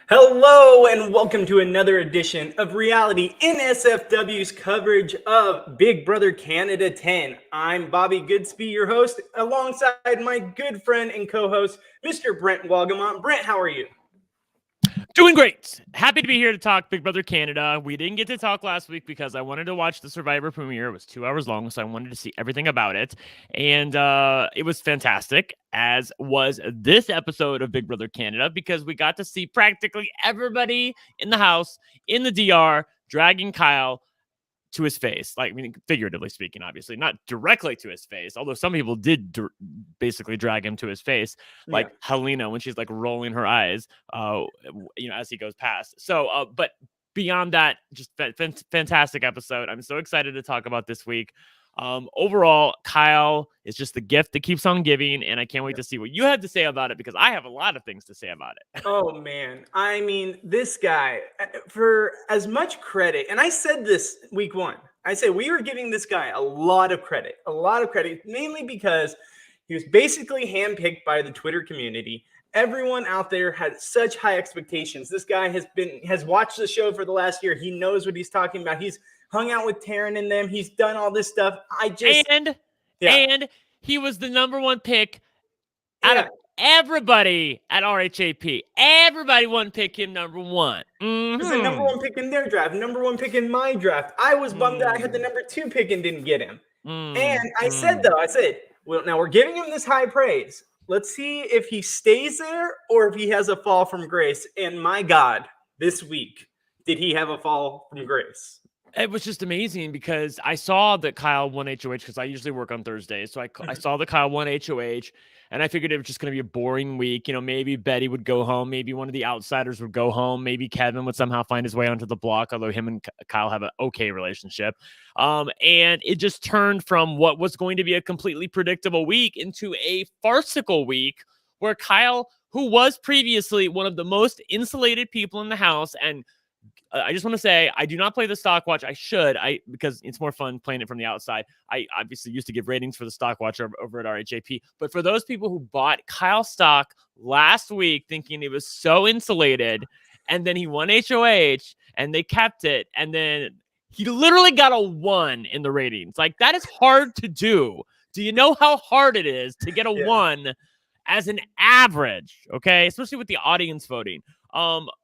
Hello and welcome to another edition of Reality NSFW's coverage of Big Brother Canada 10. I'm Bobby Goodsby, your host, alongside my good friend and co-host, Mr. Brent Wolgamott. Brent, how are you? Doing great. Happy to be here to talk Big Brother Canada. We didn't get to talk last week because I wanted to watch the Survivor premiere. It was 2 hours long, so I wanted to see everything about it. And it was fantastic, as was this episode of Big Brother Canada, because we got to see practically everybody in the house, in the DR, dragging Kyle to his face. Like, I mean, figuratively speaking, obviously, not directly to his face, although some people did basically drag him to his face, like Helena when she's like rolling her eyes, as he goes past. So, but beyond that, just fantastic episode. I'm so excited to talk about this week. Overall, Kyle is just the gift that keeps on giving, and I can't wait to see what you have to say about it, because I have a lot of things to say about it. Oh, man. I mean, this guy, for as much credit, and I said this week one, I said we were giving this guy a lot of credit, mainly because he was basically handpicked by the Twitter community. Everyone out there had such high expectations. This guy has watched the show for the last year. He knows what he's talking about. He's hung out with Taryn and them. He's done all this stuff. And he was the number one pick out of everybody at RHAP. Everybody wanted to pick him number one. He was the number one pick in their draft, number one pick in my draft. I was bummed that I had the number two pick and didn't get him. And I said, well, now we're giving him this high praise. Let's see if he stays there or if he has a fall from grace. And my God, this week, did he have a fall from grace? It was just amazing because I saw that Kyle won HOH, because I usually work on Thursdays. So I saw that Kyle won HOH, and I figured it was just going to be a boring week. You know, maybe Betty would go home. Maybe one of the outsiders would go home. Maybe Kevin would somehow find his way onto the block, although him and Kyle have an okay relationship. And it just turned from what was going to be a completely predictable week into a farcical week where Kyle, who was previously one of the most insulated people in the house, and I just want to say, I do not play the stock watch. I should, because it's more fun playing it from the outside. I obviously used to give ratings for the stock watch over at RHAP. But for those people who bought Kyle stock last week thinking it was so insulated, and then he won HOH and they kept it, and then he literally got a 1 in the ratings. Like, that is hard to do. Do you know how hard it is to get a 1 as an average? Okay, especially with the audience voting.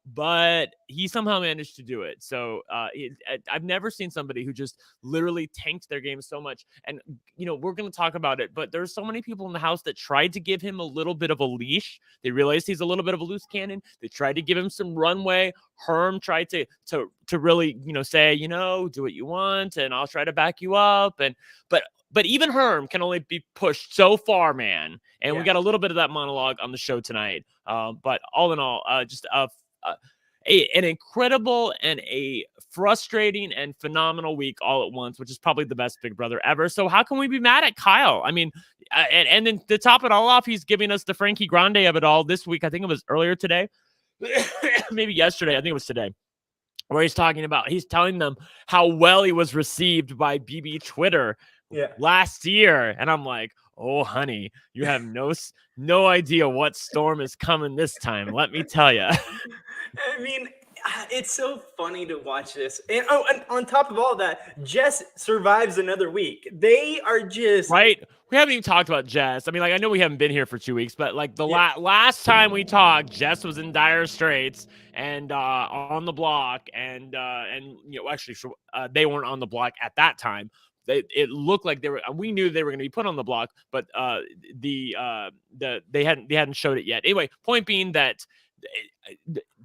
But he somehow managed to do it. So I've never seen somebody who just literally tanked their game so much. And, you know, we're going to talk about it, but there's so many people in the house that tried to give him a little bit of a leash. They realized he's a little bit of a loose cannon. They tried to give him some runway. Herm tried to really, say, do what you want, and I'll try to back you up. But even Herm can only be pushed so far, man. And we got a little bit of that monologue on the show tonight. But all in all, just an incredible and a frustrating and phenomenal week all at once, which is probably the best Big Brother ever. So how can we be mad at Kyle? I mean, and then to top it all off, he's giving us the Frankie Grande of it all this week. I think it was earlier today, maybe yesterday. I think it was today, where he's telling them how well he was received by BB Twitter last year. And I'm like, oh, honey, you have no idea what storm is coming this time. Let me tell you. I mean, it's so funny to watch this. And on top of all that, Jess survives another week. They are just right. We haven't even talked about Jess. I mean, like, I know we haven't been here for 2 weeks, but like the last time we talked, Jess was in dire straits and on the block, and actually, they weren't on the block at that time. It looked like they were. We knew they were going to be put on the block, but they hadn't showed it yet. Anyway, point being that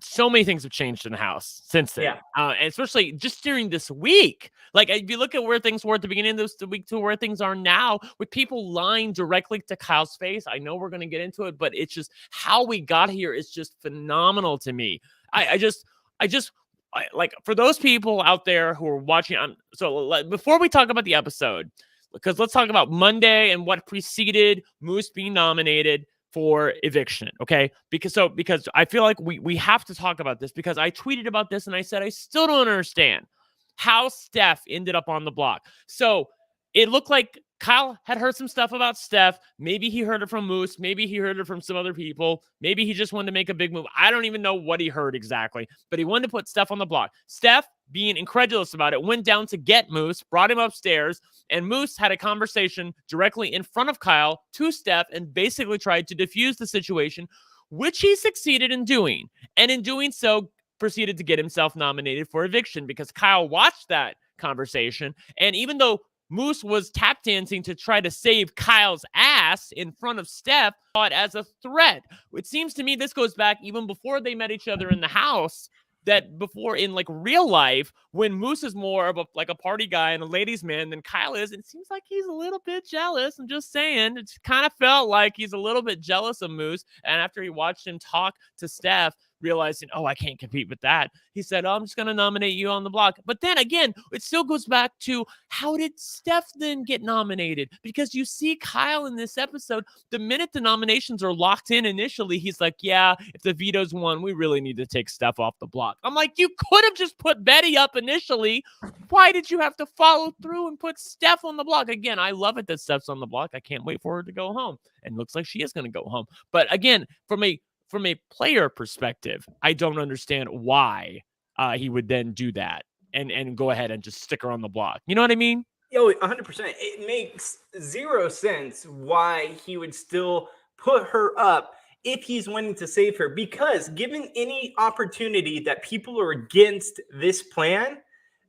so many things have changed in the house since then, and especially just during this week. Like, if you look at where things were at the beginning of the week to where things are now, with people lying directly to Kyle's face. I know we're going to get into it, but it's just how we got here is just phenomenal to me. Like, for those people out there who are watching, before we talk about the episode, because let's talk about Monday and what preceded Moose being nominated for eviction, okay? Because I feel like we have to talk about this, because I tweeted about this and I said I still don't understand how Steph ended up on the block. So it looked like Kyle had heard some stuff about Steph. Maybe he heard it from Moose. Maybe he heard it from some other people. Maybe he just wanted to make a big move. I don't even know what he heard exactly, but he wanted to put Steph on the block. Steph, being incredulous about it, went down to get Moose, brought him upstairs, and Moose had a conversation directly in front of Kyle to Steph and basically tried to diffuse the situation, which he succeeded in doing. And in doing so, proceeded to get himself nominated for eviction because Kyle watched that conversation. And even though Moose was tap dancing to try to save Kyle's ass in front of Steph, saw it as a threat. It seems to me this goes back even before they met each other in the house, that before in like real life, when Moose is more of a like a party guy and a ladies' man than Kyle is, it seems like he's a little bit jealous. I'm just saying, it kind of felt like he's a little bit jealous of Moose. And after he watched him talk to Steph, realizing, oh, I can't compete with that, he said, oh, I'm just going to nominate you on the block. But then again, it still goes back to how did Steph then get nominated? Because you see Kyle in this episode, the minute the nominations are locked in initially, he's like, yeah, if the veto's won, we really need to take Steph off the block. I'm like, you could have just put Betty up initially. Why did you have to follow through and put Steph on the block? Again, I love it that Steph's on the block. I can't wait for her to go home. And looks like she is going to go home. But again, from a player perspective, I don't understand why he would then do that and go ahead and just stick her on the block. You know what I mean? Yo, 100%. It makes zero sense why he would still put her up if he's wanting to save her, because given any opportunity that people are against this plan,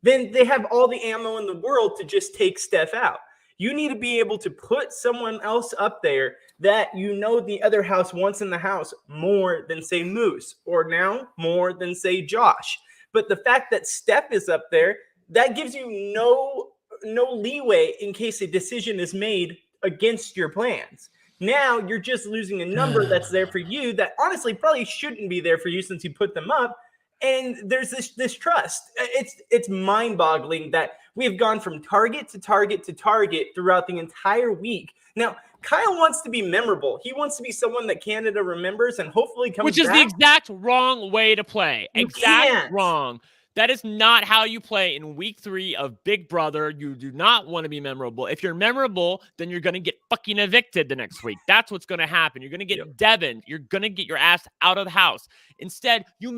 then they have all the ammo in the world to just take Steph out. You need to be able to put someone else up there that you know the other house wants in the house more than, say, Moose, or now more than, say, Josh. But the fact that Steph is up there, that gives you no leeway in case a decision is made against your plans. Now you're just losing a number that's there for you that honestly probably shouldn't be there for you since you put them up. And there's this trust. It's mind-boggling that we have gone from target to target to target throughout the entire week. Now, Kyle wants to be memorable. He wants to be someone that Canada remembers and hopefully comes back. Which is the exact wrong way to play. Exact wrong. That is not how you play in week 3 of Big Brother. You do not want to be memorable. If you're memorable, then you're going to get fucking evicted the next week. That's what's going to happen. You're going to get Devin. You're going to get your ass out of the house. Instead, you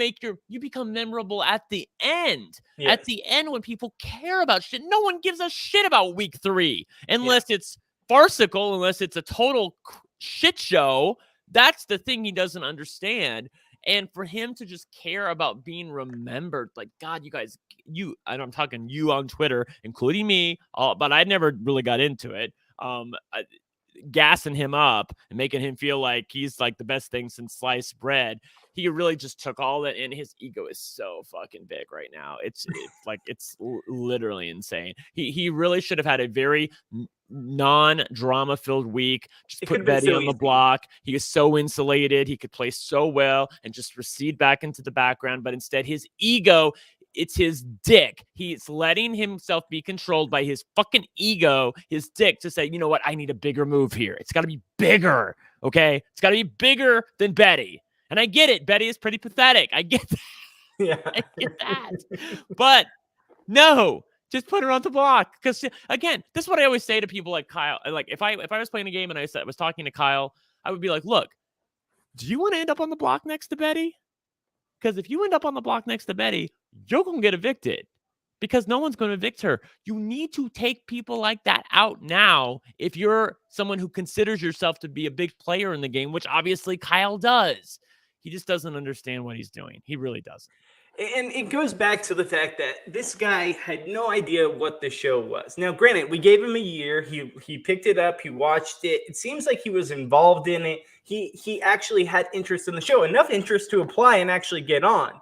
become memorable at the end. Yes. At the end when people care about shit. No one gives a shit about week 3 unless it's farcical, unless it's a total shit show. That's the thing he doesn't understand. And for him to just care about being remembered, like, God, you guys, and I'm talking you on Twitter, including me, but I never really got into it, gassing him up and making him feel like he's like the best thing since sliced bread. He really just took all that, and his ego is so fucking big right now. It's literally insane. He really should have had a very non-drama filled week. Just put Betty on the block. He is so insulated. He could play so well and just recede back into the background. But instead, his ego, it's his dick. He's letting himself be controlled by his fucking ego, his dick, to say, you know what? I need a bigger move here. It's got to be bigger. Okay. It's got to be bigger than Betty. And I get it. Betty is pretty pathetic. I get that. Yeah. I get that. But no, just put her on the block. Because again, this is what I always say to people like Kyle. Like if I was playing a game and I was talking to Kyle, I would be like, look, do you want to end up on the block next to Betty? Because if you end up on the block next to Betty, you're going to get evicted. Because no one's going to evict her. You need to take people like that out now if you're someone who considers yourself to be a big player in the game, which obviously Kyle does. He just doesn't understand what he's doing. He really doesn't. And it goes back to the fact that this guy had no idea what the show was. Now, granted, we gave him a year. He picked it up. He watched it. It seems like he was involved in it. He actually had interest in the show, enough interest to apply and actually get on.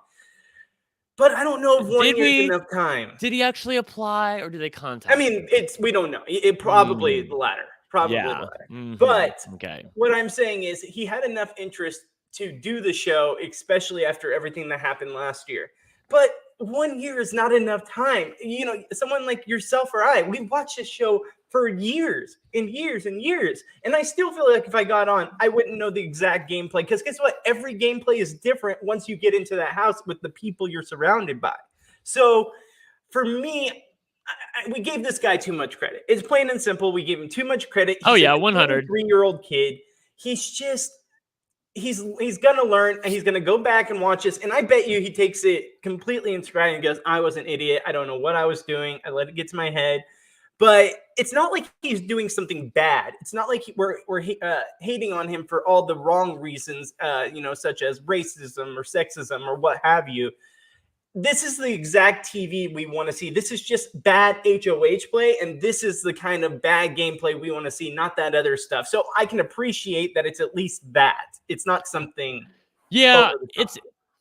But I don't know if 1 year is enough time. Did he actually apply, or did they contact him? We don't know. It probably the latter. Probably the latter. Mm-hmm. But what I'm saying is he had enough interest to do the show, especially after everything that happened last year. But 1 year is not enough time. You know, someone like yourself or I, we've watched this show for years and years and years. And I still feel like if I got on, I wouldn't know the exact gameplay. Because guess what? Every gameplay is different once you get into that house with the people you're surrounded by. So for me, we gave this guy too much credit. It's plain and simple. We gave him too much credit. Oh He's yeah, a 100. 3-year-old kid. He's just he's gonna learn, and he's gonna go back and watch this. And I bet you he takes it completely in stride and goes, "I was an idiot. I don't know what I was doing. I let it get to my head." But it's not like he's doing something bad. It's not like we're hating on him for all the wrong reasons, such as racism or sexism or what have you. This is the exact TV we want to see. This is just bad HOH play, and this is the kind of bad gameplay we want to see, not that other stuff. So I can appreciate that it's at least that. It's not something. Yeah,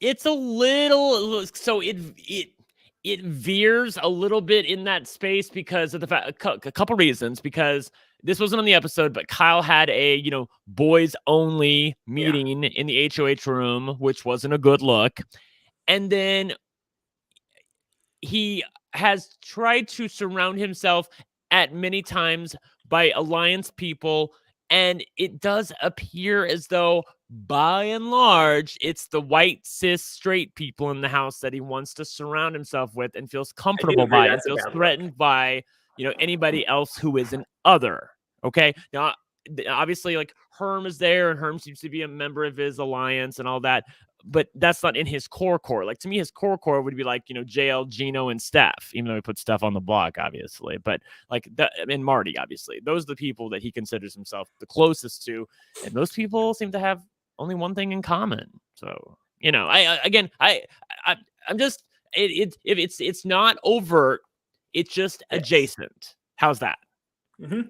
it's a little, so it veers a little bit in that space because of the fact, a couple reasons, because this wasn't on the episode, but Kyle had a, boys only meeting in the HOH room, which wasn't a good look. And then he has tried to surround himself at many times by alliance people, and it does appear as though by and large it's the white cis straight people in the house that he wants to surround himself with and feels comfortable by and feels threatened by anybody else who is an other. Okay, now obviously like Herm is there, and Herm seems to be a member of his alliance and all that, but that's not in his core. Like, to me, his core would be like, JL, Gino, and Steph, even though he put Steph on the block, obviously. But like that, and Marty, obviously. Those are the people that he considers himself the closest to. And those people seem to have only one thing in common. So, I'm just, it's not overt, it's just adjacent. How's that? Mm-hmm.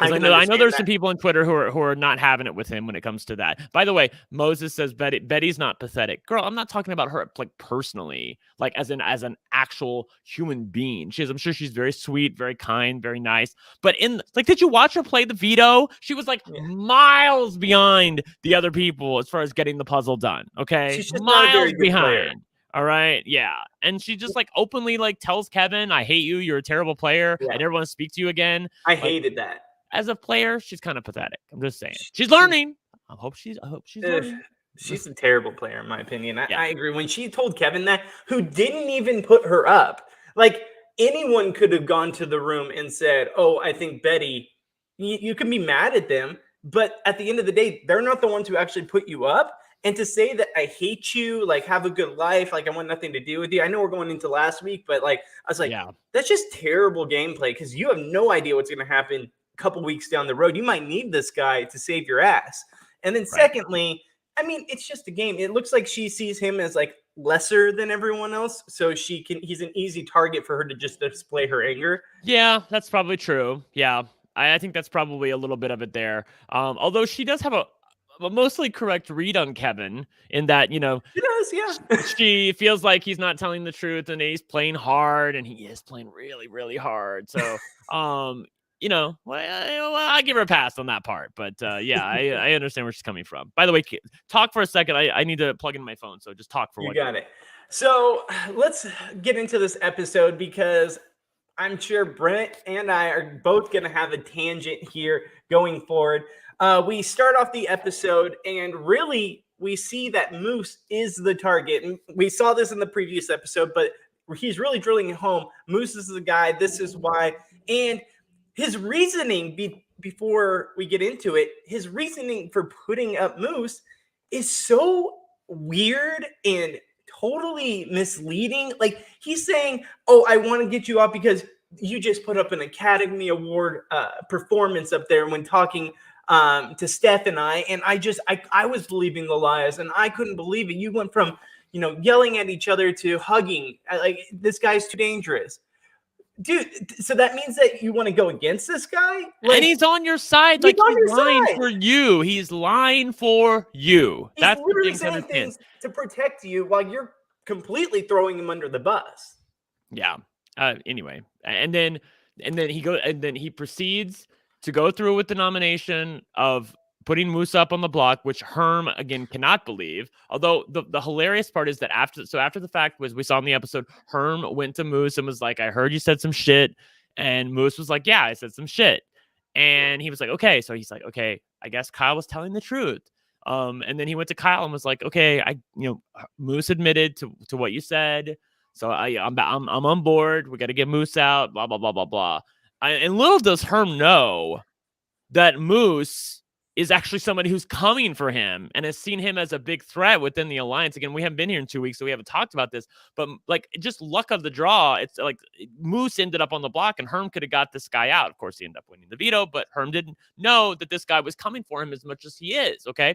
I know there's some people on Twitter who are not having it with him when it comes to that. By the way, Moses says Betty's not pathetic. Girl, I'm not talking about her like personally, like as an actual human being. I'm sure she's very sweet, very kind, very nice. But did you watch her play the veto? She was like miles behind the other people as far as getting the puzzle done. Okay, she's just miles behind. Player. All right, yeah, and she just like openly like tells Kevin, "I hate you. You're a terrible player. I never want to speak to you again." I hated that. As a player, she's kind of pathetic. I'm just saying. She's learning. I hope she's learning. She's a terrible player, in my opinion. I agree. When she told Kevin that, who didn't even put her up, like anyone could have gone to the room and said, "Oh, I think Betty," you can be mad at them, but at the end of the day, they're not the ones who actually put you up. And to say that I hate you, like have a good life, like I want nothing to do with you. I know we're going into last week, but like I was like, that's just terrible gameplay because you have no idea what's going to happen a couple weeks down the road. You might need this guy to save your ass. And then secondly, I mean, it's just a game. It looks like she sees him as like lesser than everyone else, so he's an easy target for her to just display her anger. Yeah, that's probably true. Yeah, I think that's probably a little bit of it there. Although she does have a mostly correct read on Kevin in that, she does, she feels like he's not telling the truth and he's playing hard, and he is playing really, really hard. So, I give her a pass on that part. But I understand where she's coming from. By the way, talk for a second. I need to plug in my phone, so just talk for you got it. So let's get into this episode because I'm sure Brent and I are both going to have a tangent here going forward. We start off the episode and really we see that Moose is the target. And we saw this in the previous episode, but he's really drilling it home. Moose is the guy. This is why. And his reasoning before we get into it, his reasoning for putting up Moose is so weird and totally misleading. Like he's saying, "Oh, I want to get you up because you just put up an Academy Award performance up there when talking to Steph and I, and I was believing the lies, and I couldn't believe it. You went from yelling at each other to hugging. Like this guy's too dangerous." Dude, so that means that you want to go against this guy? Like, and he's on your side. Like he's lying for you. He's lying for you. That's literally saying things to protect you while you're completely throwing him under the bus. Yeah. Anyway, and then he proceeds to go through with the nomination of putting Moose up on the block, which Herm again cannot believe. Although the hilarious part is that after the fact was we saw in the episode, Herm went to Moose and was like, "I heard you said some shit," and Moose was like, "Yeah, I said some shit," and he was like, "Okay," so he's like, "Okay, I guess Kyle was telling the truth." And then he went to Kyle and was like, "Okay, Moose admitted to what you said, So I'm on board. We got to get Moose out. Blah blah blah blah blah. And little does Herm know that Moose is actually somebody who's coming for him and has seen him as a big threat within the alliance. Again, we haven't been here in 2 weeks, so we haven't talked about this. But like, just luck of the draw. It's like Moose ended up on the block, and Herm could have got this guy out. Of course, he ended up winning the veto, but Herm didn't know that this guy was coming for him as much as he is. Okay.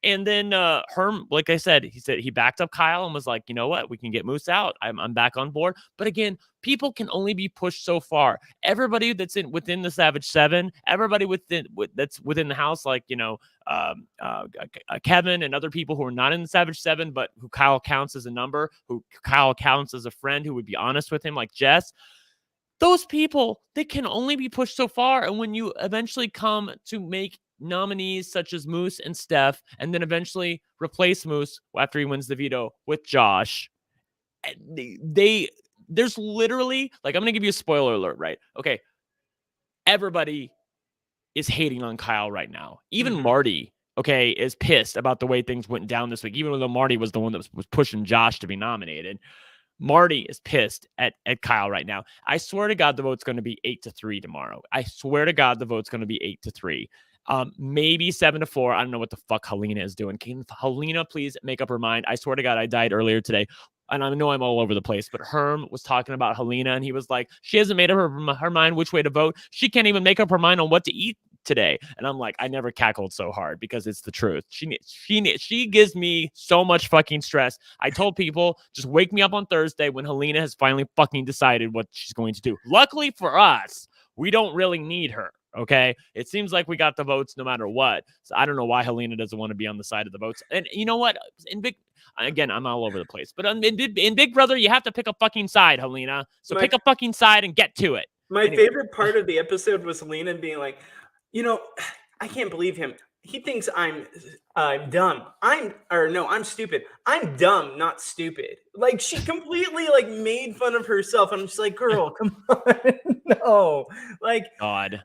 And then Herm, like I said, he backed up Kyle and was like, you know what? We can get Moose out. I'm back on board. But again, people can only be pushed so far. Everybody that's within the Savage Seven, everybody that's within the house, like, Kevin and other people who are not in the Savage Seven, but who Kyle counts as a number, who Kyle counts as a friend, who would be honest with him, like Jess. Those people, they can only be pushed so far. And when you eventually come to make nominees such as Moose and Steph, and then eventually replace Moose after he wins the veto with Josh, there's literally, like, I'm going to give you a spoiler alert, right? Okay. Everybody is hating on Kyle right now. Even Marty, okay, is pissed about the way things went down this week, even though Marty was the one that was pushing Josh to be nominated. Marty is pissed at Kyle right now. I swear to God, the vote's going to be 8-3 tomorrow. I swear to God, the vote's going to be 8-3. Maybe 7-4. I don't know what the fuck Helena is doing. Can Helena please make up her mind? I swear to God, I died earlier today. And I know I'm all over the place, but Herm was talking about Helena, and he was like, she hasn't made up her mind which way to vote. She can't even make up her mind on what to eat today. And I'm like, I never cackled so hard because it's the truth. She gives me so much fucking stress. I told people, just wake me up on Thursday when Helena has finally fucking decided what she's going to do. Luckily for us, we don't really need her. Okay. It seems like we got the votes no matter what. So I don't know why Helena doesn't want to be on the side of the votes. And you know what? Again, I'm all over the place, but in Big Brother, you have to pick a fucking side, Helena. So pick a fucking side and get to it. My favorite part of the episode was Helena being like, I can't believe him. He thinks I'm dumb. I'm stupid. I'm dumb, not stupid. Like, she completely made fun of herself. I'm just like, girl, come on. No. Like, God.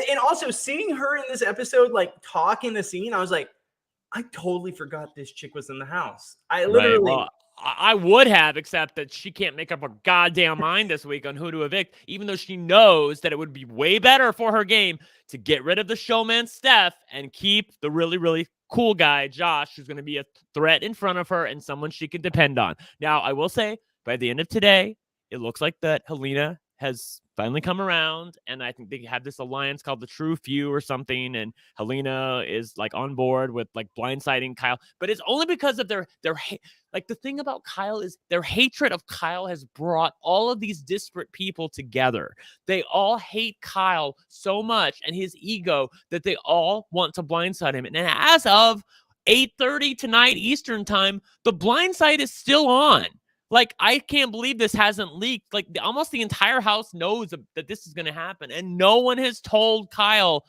And also seeing her in this episode, talk in the scene, I was like, I totally forgot this chick was in the house. I literally... Right. Well, I would have, except that she can't make up her goddamn mind this week on who to evict, even though she knows that it would be way better for her game to get rid of the showman Steph and keep the really, really cool guy, Josh, who's going to be a threat in front of her and someone she can depend on. Now, I will say, by the end of today, it looks like that Helena has finally come around, and I think they have this alliance called the True Few or something, and Helena is on board with blindsiding Kyle, but it's only because of their the thing about Kyle is their hatred of Kyle has brought all of these disparate people together. They all hate Kyle so much and his ego that they all want to blindside him. And as of 8:30 tonight Eastern time, the blindside is still on. I can't believe this hasn't leaked. Almost the entire house knows that this is going to happen. And no one has told Kyle,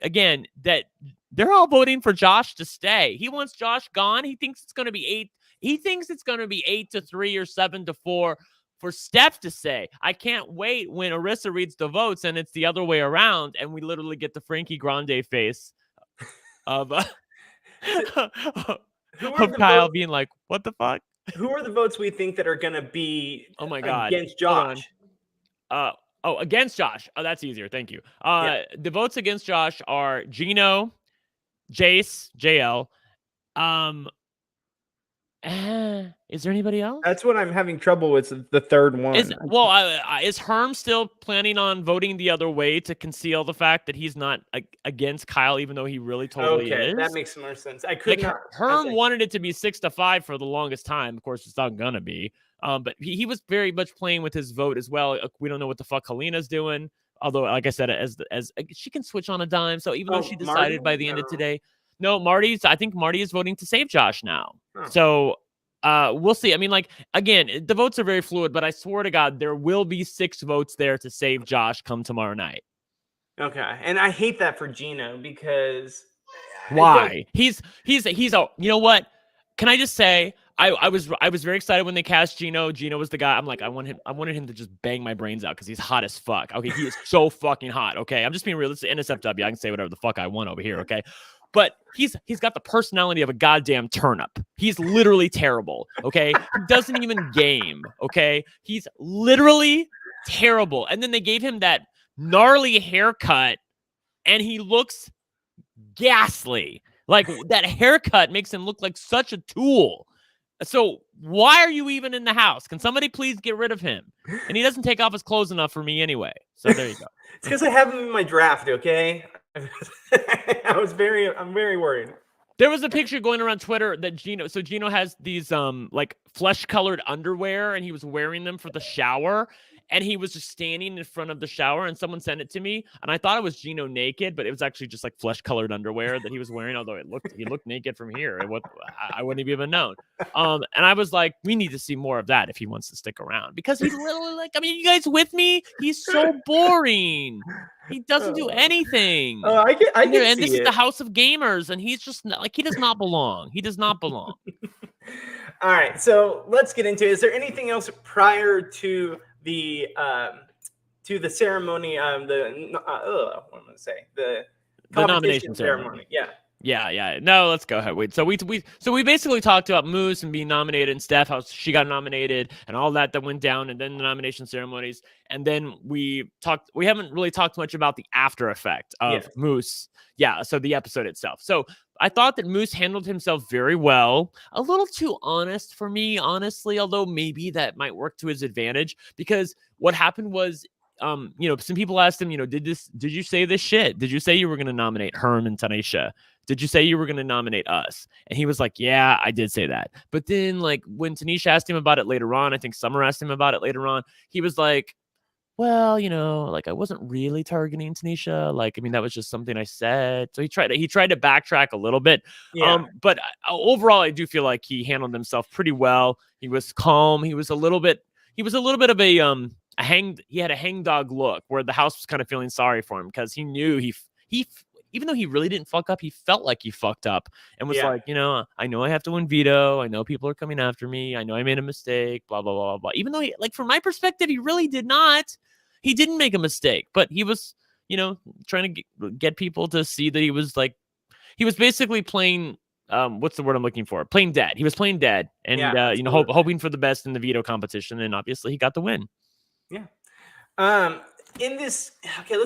again, that they're all voting for Josh to stay. He wants Josh gone. He thinks it's going to be 8. He thinks it's going to be 8-3 or 7-4 for Steph to stay. I can't wait when Arissa reads the votes and it's the other way around. And we literally get the Frankie Grande face of Kyle being like, what the fuck? Who are the votes we think that are going to be against Josh? Against Josh. Oh, that's easier. Thank you. The votes against Josh are Gino, Jace, JL. Is there anybody else? That's what I'm having trouble with, the third one. Is Herm still planning on voting the other way to conceal the fact that he's not against Kyle, even though he really totally is? That makes more sense. I could not. Herm wanted it to be 6-5 for the longest time. Of course, it's not gonna be. But he was very much playing with his vote as well. We don't know what the fuck Helena's doing. Although, like I said, as she can switch on a dime. So even though she decided by the end of today, no, I think Marty is voting to save Josh now. Huh. So we'll see. I mean, again, the votes are very fluid, but I swear to God, there will be 6 votes there to save Josh come tomorrow night. Okay. And I hate that for Gino because why? He's you know what? Can I just say I was very excited when they cast Gino. Gino was the guy. I'm like, I wanted him to just bang my brains out because he's hot as fuck. Okay, he is so fucking hot. Okay, I'm just being realistic. NSFW, I can say whatever the fuck I want over here. Okay, but he's got the personality of a goddamn turnip. He's literally terrible. Okay, he doesn't even game. Okay, he's literally terrible. And then they gave him that gnarly haircut, and he looks ghastly. Like, that haircut makes him look like such a tool. So why are you even in the house? Can somebody please get rid of him? And he doesn't take off his clothes enough for me anyway. So there you go. It's because I have him in my draft, okay? I'm very worried. There was a picture going around Twitter that Gino has these like flesh-colored underwear, and he was wearing them for the shower, and he was just standing in front of the shower, and someone sent it to me, and I thought it was Gino naked, but it was actually just like flesh-colored underwear that he was wearing, although he looked naked from here. I wouldn't have even known. And I was like, we need to see more of that if he wants to stick around, because he's literally like, I mean, you guys with me? He's so boring. He doesn't do anything. Oh, I can and see this it. is the house of gamers, and he's just like, he does not belong. He does not belong. All right, so let's get into it. Is there anything else prior to the ceremony? What am I gonna say? The nomination ceremony. Yeah. Yeah. No, let's go ahead. Wait. So we basically talked about Moose and being nominated, and Steph, how she got nominated, and all that went down, and then the nomination ceremonies, and then we haven't really talked much about the after effect of Moose. Yeah. So the episode itself. So I thought that Moose handled himself very well. A little too honest for me, honestly, although maybe that might work to his advantage, because what happened was, some people asked him, did you say this shit? Did you say you were going to nominate Herm and Tanisha? Did you say you were going to nominate us? And he was like, yeah, I did say that. But then, like, when Tanisha asked him about it later on, I think Summer asked him about it later on, he was like, well, like, I wasn't really targeting Tanisha. Like, I mean, that was just something I said. So he tried to backtrack a little bit. Yeah. But overall, I do feel like he handled himself pretty well. He was calm. He was a little bit of a he had a hangdog look, where the house was kind of feeling sorry for him, because he knew he even though he really didn't fuck up, he felt like he fucked up, and was like, I know I have to win veto. I know people are coming after me. I know I made a mistake, blah, blah, blah, blah. Even though from my perspective, he really did not. He didn't make a mistake, but he was, trying to get people to see that he was basically playing, what's the word I'm looking for? Playing dead. He was playing dead, and, hoping for the best in the veto competition. And obviously he got the win. Yeah. Let's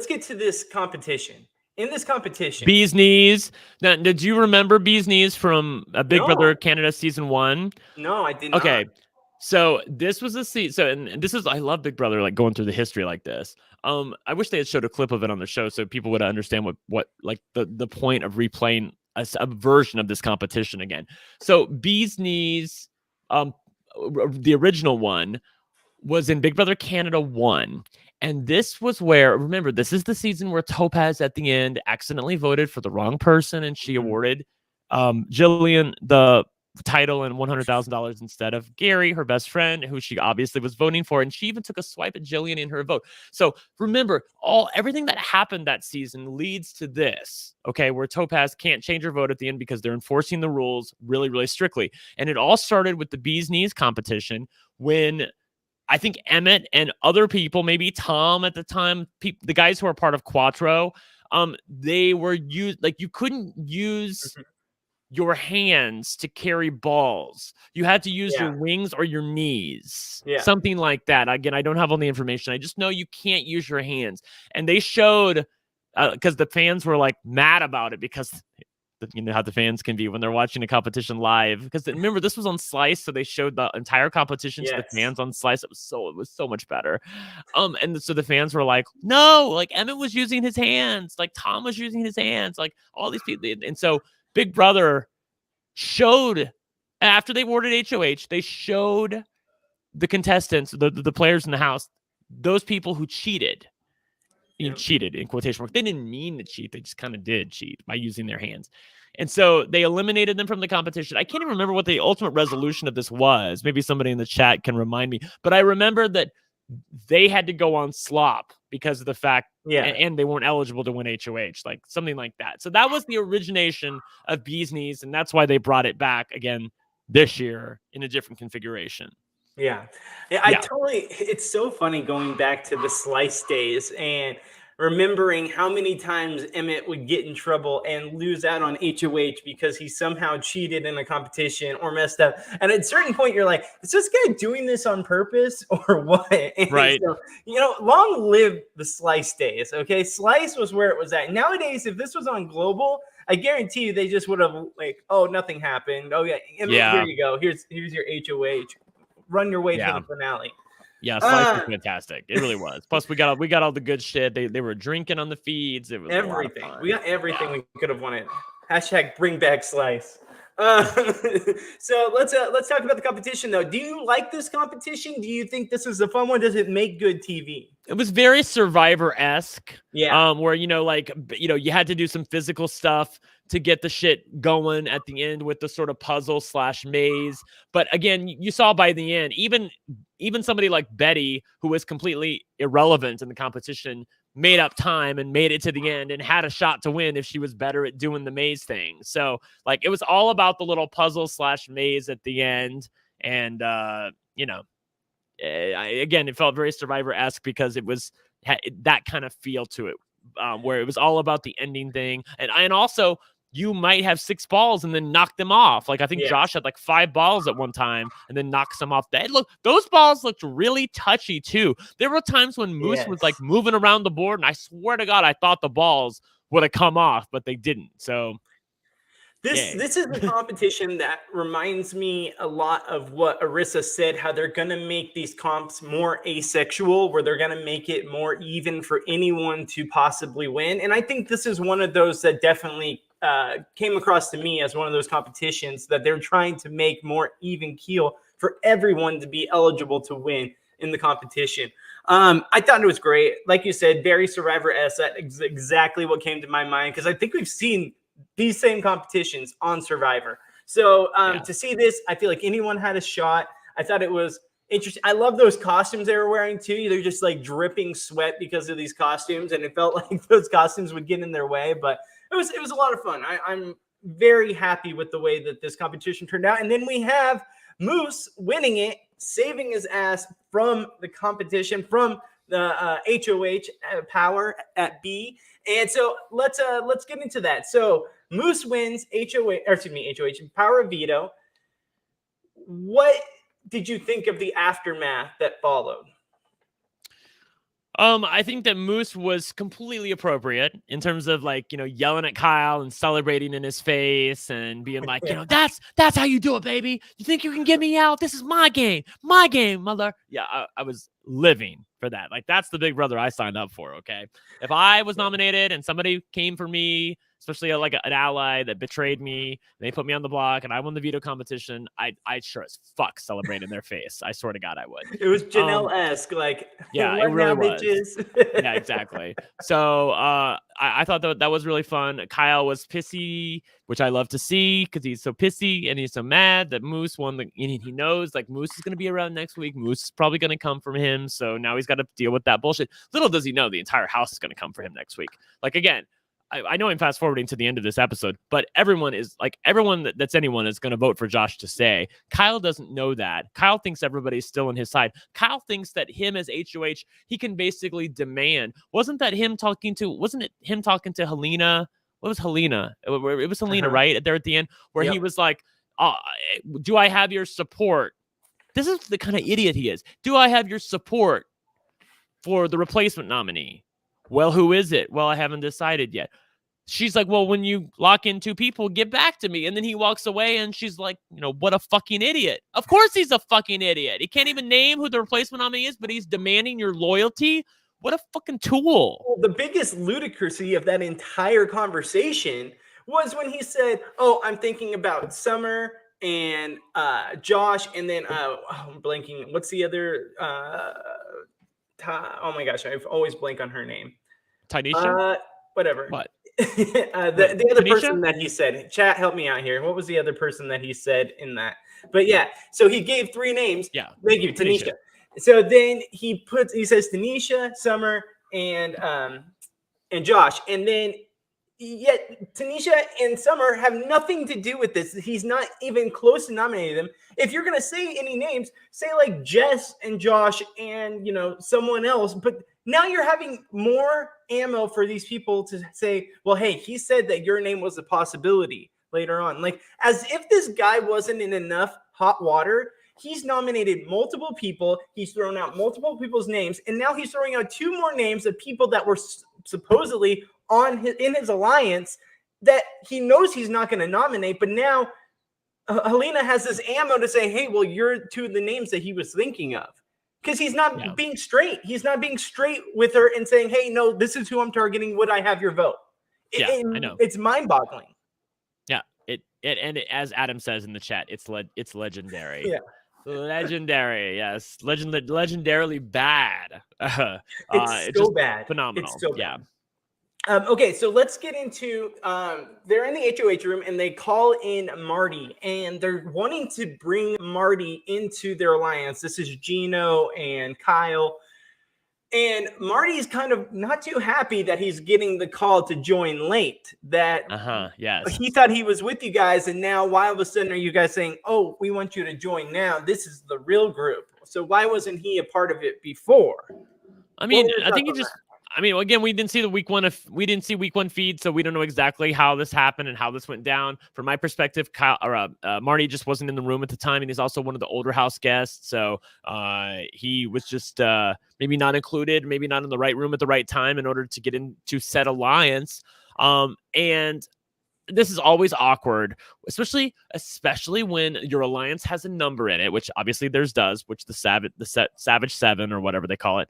get to this competition. In this competition, Bee's Knees. Now, did you remember Bee's Knees from Big Brother Canada season 1? No, I did not. Okay, so this was a season. So, and this is, I love Big Brother, like, going through the history like this. I wish they had showed a clip of it on the show so people would understand what like the point of replaying a version of this competition again. So Bee's Knees, the original one, was in Big Brother Canada 1. And this was where, remember, this is the season where Topaz at the end accidentally voted for the wrong person, and she awarded Jillian the title and $100,000 instead of Gary, her best friend, who she obviously was voting for. And she even took a swipe at Jillian in her vote. So remember, everything that happened that season leads to this, okay, where Topaz can't change her vote at the end because they're enforcing the rules really, really strictly. And it all started with the Bee's Knees competition, when I think Emmett and other people, maybe Tom at the time, the guys who are part of Quattro, they were used, like, you couldn't use your hands to carry balls. You had to use your wings or your knees, something like that. Again, I don't have all the information. I just know you can't use your hands. And they showed, because the fans were like mad about it, because you know how the fans can be when they're watching a competition live. Because remember, this was on Slice, so they showed the entire competition to the fans on Slice. It was so much better. And so the fans were like, no, like, Emmett was using his hands, like Tom was using his hands, like all these people. And so Big Brother showed, after they awarded HOH, they showed the contestants, the players in the house, those people who cheated. Cheated in quotation marks. They didn't mean to cheat. They just kind of did cheat by using their hands. And so they eliminated them from the competition. I can't even remember what the ultimate resolution of this was. Maybe somebody in the chat can remind me. But I remember that they had to go on slop because of the fact, and they weren't eligible to win HOH, like something like that. So that was the origination of Bee's Knees, and that's why they brought it back again this year in a different configuration. I totally, it's so funny going back to the Slice days, and remembering how many times Emmett would get in trouble and lose out on HOH because he somehow cheated in a competition or messed up. And at a certain point, you're like, is this guy doing this on purpose or what? And Right. so, long live the Slice days. Okay. Slice was where it was at. Nowadays, if this was on Global, I guarantee you they just would have like, oh, nothing happened. Oh yeah. Emmett, here you go. Here's your HOH. Run your way to the finale. Yeah, Slice was fantastic. It really was. Plus, we got all the good shit. They were drinking on the feeds. It was everything. We got everything we could have wanted. # bring back Slice. So let's talk about the competition though. Do you like this competition? Do you think this is a fun one? Does it make good TV? It was very Survivor-esque. Yeah. Where you had to do some physical stuff to get the shit going at the end with the sort of puzzle / maze. But again, you saw by the end, even somebody like Betty, who was completely irrelevant in the competition, made up time and made it to the end and had a shot to win if she was better at doing the maze thing. So like it was all about the little puzzle / maze at the end. And, again, it felt very Survivor-esque because it was that kind of feel to it, where it was all about the ending thing. And also, you might have 6 balls and then knock them off. Like I think Josh had like 5 balls at one time and then knocks them off. Those balls looked really touchy too. There were times when Moose was like moving around the board, and I swear to God, I thought the balls would have come off, but they didn't. So this is a competition that reminds me a lot of what Arissa said, how they're going to make these comps more asexual, where they're going to make it more even for anyone to possibly win. And I think this is one of those that definitely came across to me as one of those competitions that they're trying to make more even keel for everyone to be eligible to win in the competition. I thought it was great. Like you said, very Survivor-esque. That's exactly what came to my mind, because I think we've seen these same competitions on Survivor. So to see this, I feel like anyone had a shot. I thought it was interesting. I love those costumes they were wearing too. They're just like dripping sweat because of these costumes, and it felt like those costumes would get in their way, but it was a lot of fun. I'm very happy with the way that this competition turned out. And then we have Moose winning it, saving his ass from the competition, from the HOH power at B. And so let's get into that. So Moose wins HOH, power of veto. What did you think of the aftermath that followed? I think that Moose was completely appropriate in terms of yelling at Kyle and celebrating in his face and being like, that's how you do it, baby. You think you can get me out? This is my game, mother. Yeah, I was living for that. Like, that's the big brother I signed up for. Okay. If I was nominated and somebody came for me, especially like an ally that betrayed me, and they put me on the block and I won the veto competition, I'd sure as fuck celebrate in their face. I swear to God, I would. It was Janelle-esque, yeah, it really was. Yeah, exactly. So I thought that was really fun. Kyle was pissy, which I love to see, because he's so pissy and he's so mad that Moose won. And he knows like Moose is going to be around next week. Moose is probably going to come from him. So now he's got to deal with that bullshit. Little does he know the entire house is going to come for him next week. Like, again, I know I'm fast forwarding to the end of this episode, but everyone that's anyone is going to vote for Josh to stay. Kyle doesn't know that. Kyle thinks everybody's still on his side. Kyle thinks that him as HOH, he can basically demand. Wasn't it him talking to Helena? What was Helena? It was Helena, right? There at the end, where he was like, do I have your support? This is the kind of idiot he is. Do I have your support for the replacement nominee? Well, who is it? Well, I haven't decided yet. She's like, well, when you lock in 2 people, get back to me. And then he walks away and she's like, what a fucking idiot. Of course he's a fucking idiot. He can't even name who the replacement nominee is, but he's demanding your loyalty. What a fucking tool. Well, the biggest ludicrousy of that entire conversation was when he said, oh, I'm thinking about Summer and Josh. And then I'm blanking. What's the other? Oh my gosh, I always blank on her name. Tanisha? Whatever. What? the other Tanisha? person that he said. Chat, help me out here. What was the other person that he said in that? But yeah, so he gave 3 names. Yeah. Thank you, Tanisha. So then he says Tanisha, Summer, and Josh. And then Yet Tanisha and Summer have nothing to do with this. He's not even close to nominating them. If you're gonna say any names, say like Jess and Josh and someone else. But now you're having more ammo for these people to say, well, hey, he said that your name was a possibility later on. Like as if this guy wasn't in enough hot water. He's nominated multiple people. He's thrown out multiple people's names, and now he's throwing out 2 more names of people that were supposedly in his alliance that he knows he's not going to nominate. But now Helena has this ammo to say, hey, well, you're 2 of the names that he was thinking of. Because he's not being straight. He's not being straight with her and saying, hey, no, this is who I'm targeting. Would I have your vote? I know. It's mind-boggling. Yeah. And as Adam says in the chat, it's legendary. Yeah. Legendary, yes. Legendarily bad. It's so bad. Phenomenal. It's so bad. Yeah. Okay, so let's get into they're in the HOH room and they call in Marty and they're wanting to bring Marty into their alliance. This is Gino and Kyle. And Marty's kind of not too happy that he's getting the call to join late. That yes. He thought he was with you guys, and now why all of a sudden are you guys saying, oh, we want you to join now? This is the real group. So why wasn't he a part of it before? I mean, I think he just again, we didn't see week one feed, so we don't know exactly how this happened and how this went down. From my perspective, Marty just wasn't in the room at the time, and he's also one of the older house guests, so he was just maybe not included, maybe not in the right room at the right time in order to get into said alliance. And this is always awkward, especially when your alliance has a number in it, which obviously theirs does, which the Savage 7 or whatever they call it.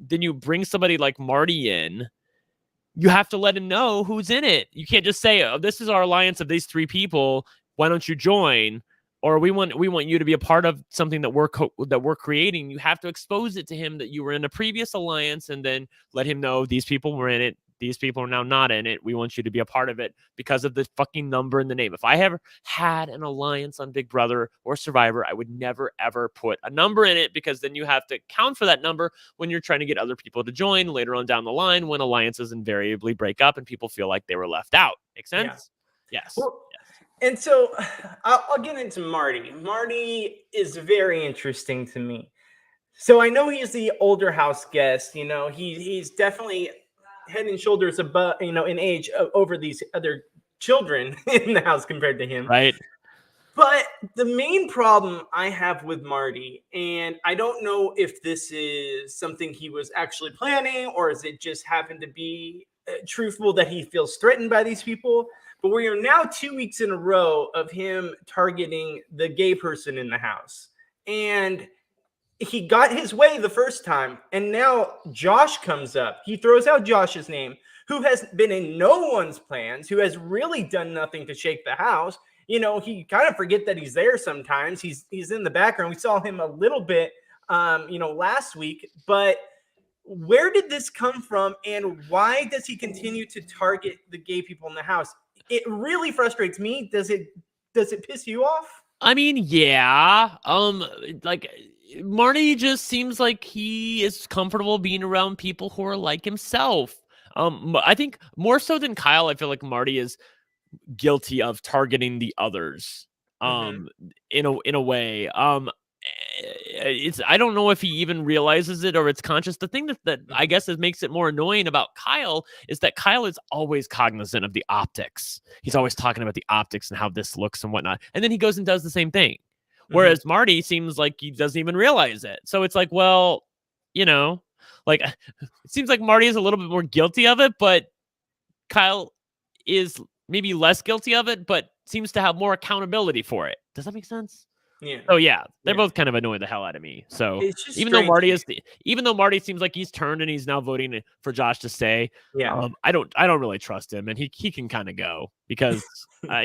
Then you bring somebody like Marty in, you have to let him know who's in it. You can't just say, oh, this is our alliance of these 3 people. Why don't you join? Or we want you to be a part of something that we're creating. You have to expose it to him that you were in a previous alliance and then let him know these people were in it. These people are now not in it. We want you to be a part of it because of the fucking number in the name. If I ever had an alliance on Big Brother or Survivor, I would never, ever put a number in it because then you have to count for that number when you're trying to get other people to join later on down the line when alliances invariably break up and people feel like they were left out. Make sense? Yeah. Yes. Well, and so I'll get into Marty. Marty is very interesting to me. So I know he's the older house guest. He's definitely head and shoulders above, in age over these other children in the house compared to him. Right. But the main problem I have with Marty, and I don't know if this is something he was actually planning or is it just happened to be truthful that he feels threatened by these people, but we are now 2 weeks in a row of him targeting the gay person in the house. And he got his way the first time, and now Josh comes up. He throws out Josh's name, who has been in no one's plans, who has really done nothing to shake the house. He kind of forget that he's there sometimes. He's in the background. We saw him a little bit, last week. But where did this come from, and why does he continue to target the gay people in the house? It really frustrates me. Does it piss you off? I mean, yeah. Marty just seems like he is comfortable being around people who are like himself. I think more so than Kyle, I feel like Marty is guilty of targeting the others. In a way. I don't know if he even realizes it or it's conscious. The thing that I guess makes it more annoying about Kyle is that Kyle is always cognizant of the optics. He's always talking about the optics and how this looks and whatnot. And then he goes and does the same thing. Whereas Marty seems like he doesn't even realize it. So it's like, well, it seems like Marty is a little bit more guilty of it, but Kyle is maybe less guilty of it, but seems to have more accountability for it. Does that make sense? Yeah. Oh yeah, they're both kind of annoying the hell out of me. So even though Marty seems like he's turned and he's now voting for Josh to stay, I don't really trust him, and he can kind of go because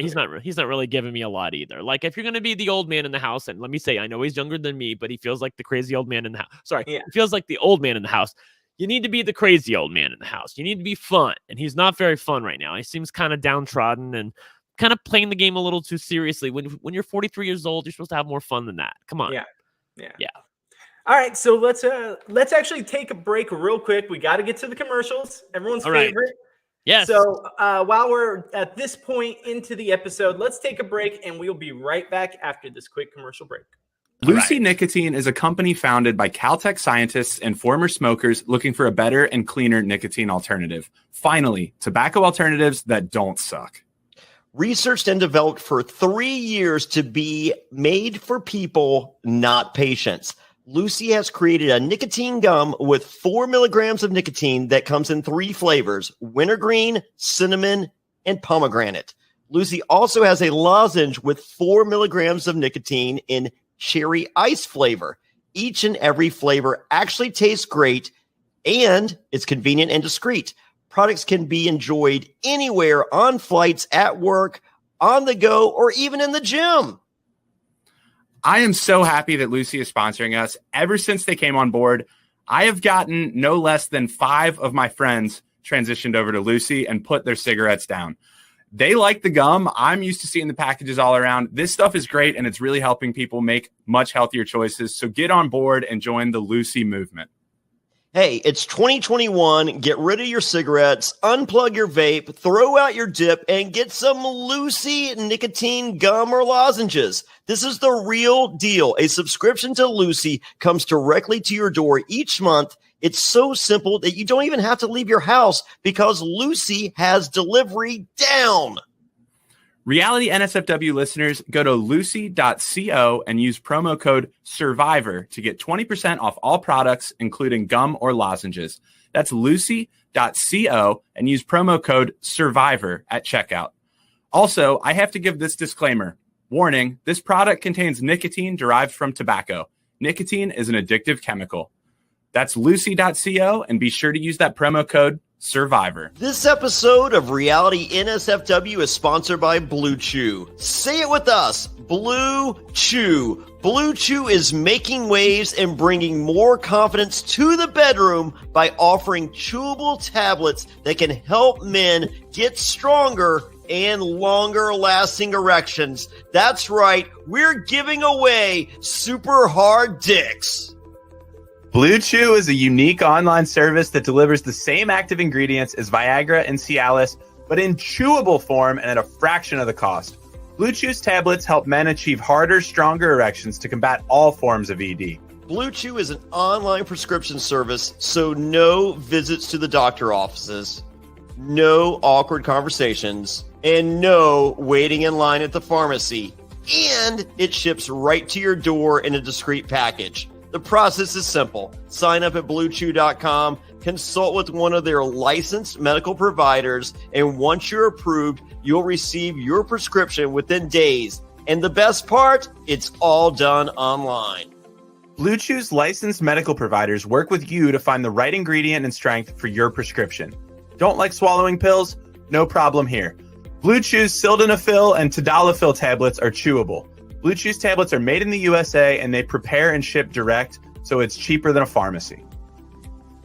he's not really giving me a lot either. Like if you're gonna be the old man in the house, and let me say I know he's younger than me, but he feels like the crazy old man in the house. He feels like the old man in the house. You need to be the crazy old man in the house. You need to be fun, and he's not very fun right now. He seems kind of downtrodden and kind of playing the game a little too seriously. When you're 43 years old, you're supposed to have more fun than that. Come on. Yeah. All right, so let's actually take a break real quick. We got to get to the commercials. Everyone's favorite. Yes. So while we're at this point into the episode, let's take a break and we'll be right back after this quick commercial break. Lucy Nicotine is a company founded by Caltech scientists and former smokers looking for a better and cleaner nicotine alternative. Finally, tobacco alternatives that don't suck. Researched and developed for 3 years to be made for people, not patients. Lucy has created a nicotine gum with 4 milligrams of nicotine that comes in 3 flavors: wintergreen, cinnamon, and pomegranate. Lucy also has a lozenge with 4 milligrams of nicotine in cherry ice flavor. Each and every flavor actually tastes great, and it's convenient and discreet. Products can be enjoyed anywhere, on flights, at work, on the go, or even in the gym. I am so happy that Lucy is sponsoring us. Ever since they came on board, I have gotten no less than 5 of my friends transitioned over to Lucy and put their cigarettes down. They like the gum. I'm used to seeing the packages all around. This stuff is great, and it's really helping people make much healthier choices. So get on board and join the Lucy movement. Hey, it's 2021. Get rid of your cigarettes, unplug your vape, throw out your dip, and get some Lucy nicotine gum or lozenges. This is the real deal. A subscription to Lucy comes directly to your door each month. It's so simple that you don't even have to leave your house because Lucy has delivery down. Reality NSFW listeners, go to lucy.co and use promo code SURVIVOR to get 20% off all products, including gum or lozenges. That's lucy.co and use promo code SURVIVOR at checkout. Also, I have to give this disclaimer. Warning, this product contains nicotine derived from tobacco. Nicotine is an addictive chemical. That's lucy.co, and be sure to use that promo code SURVIVOR. This episode of Reality NSFW is sponsored by Blue Chew. Say it with us, Blue Chew. Blue Chew is making waves and bringing more confidence to the bedroom by offering chewable tablets that can help men get stronger and longer-lasting erections. That's right, we're giving away super hard dicks. Blue Chew is a unique online service that delivers the same active ingredients as Viagra and Cialis, but in chewable form and at a fraction of the cost. Blue Chew's tablets help men achieve harder, stronger erections to combat all forms of ED. Blue Chew is an online prescription service, so no visits to the doctor offices, no awkward conversations, and no waiting in line at the pharmacy. And it ships right to your door in a discreet package. The process is simple. Sign up at BlueChew.com, consult with one of their licensed medical providers, and once you're approved, you'll receive your prescription within days. And the best part, it's all done online. Blue Chew's licensed medical providers work with you to find the right ingredient and strength for your prescription. Don't like swallowing pills? No problem here. Blue Chew's sildenafil and tadalafil tablets are chewable. Blue Chew's tablets are made in the USA, and they prepare and ship direct, so it's cheaper than a pharmacy.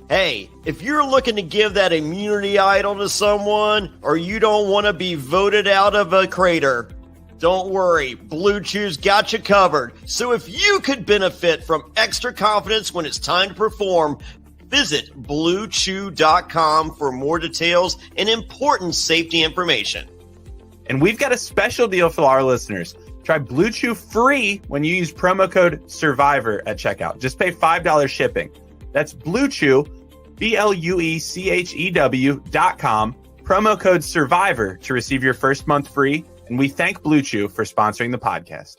Hey, if you're looking to give that immunity idol to someone, or you don't want to be voted out of a crater, don't worry, Blue Chew's got you covered. So if you could benefit from extra confidence when it's time to perform, visit BlueChew.com for more details and important safety information. And we've got a special deal for our listeners. Try Blue Chew free when you use promo code SURVIVOR at checkout. Just pay $5 shipping. That's Blue Chew, BlueChew.com, promo code SURVIVOR to receive your first month free. And we thank Blue Chew for sponsoring the podcast.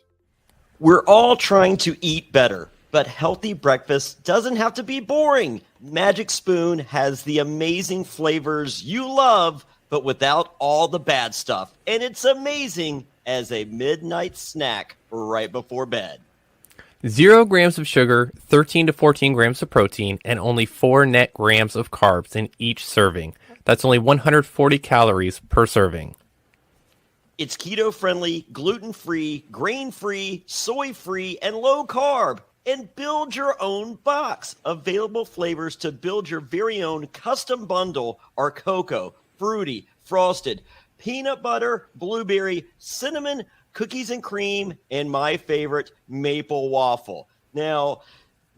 We're all trying to eat better, but healthy breakfast doesn't have to be boring. Magic Spoon has the amazing flavors you love, but without all the bad stuff. And it's amazing as a midnight snack right before bed. 0 grams of sugar, 13 to 14 grams of protein, and only 4 net grams of carbs in each serving. That's only 140 calories per serving. It's keto-friendly, gluten-free, grain-free, soy-free, and low-carb. And build your own box. Available flavors to build your very own custom bundle are cocoa, fruity, frosted, peanut butter, blueberry, cinnamon, cookies and cream, and my favorite, maple waffle. Now,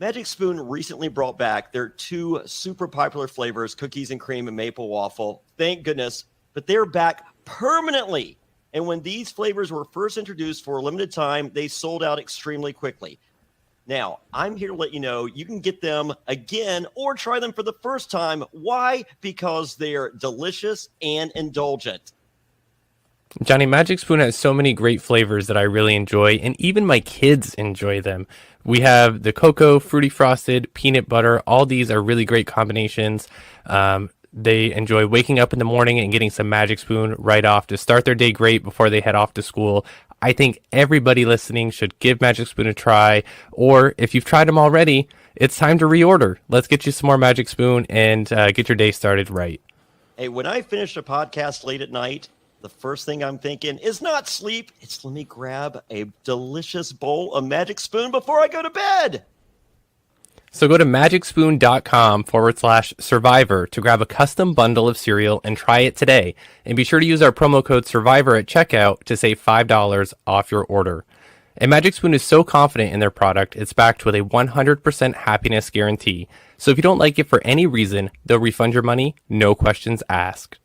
Magic Spoon recently brought back their 2 super popular flavors, cookies and cream and maple waffle. Thank goodness. But they're back permanently. And when these flavors were first introduced for a limited time, they sold out extremely quickly. Now, I'm here to let you know you can get them again or try them for the first time. Why? Because they're delicious and indulgent. Johnny, Magic Spoon has so many great flavors that I really enjoy, and even my kids enjoy them. We have the cocoa, fruity frosted, peanut butter. All these are really great combinations. They enjoy waking up in the morning and getting some Magic Spoon right off to start their day great before they head off to school. I think everybody listening should give Magic Spoon a try, or if you've tried them already, it's time to reorder. Let's get you some more Magic Spoon and get your day started right. Hey, when I finish a podcast late at night, the first thing I'm thinking is not sleep. It's let me grab a delicious bowl of Magic Spoon before I go to bed. So go to magicspoon.com/survivor to grab a custom bundle of cereal and try it today. And be sure to use our promo code survivor at checkout to save $5 off your order. And Magic Spoon is so confident in their product, it's backed with a 100% happiness guarantee. So if you don't like it for any reason, they'll refund your money, no questions asked.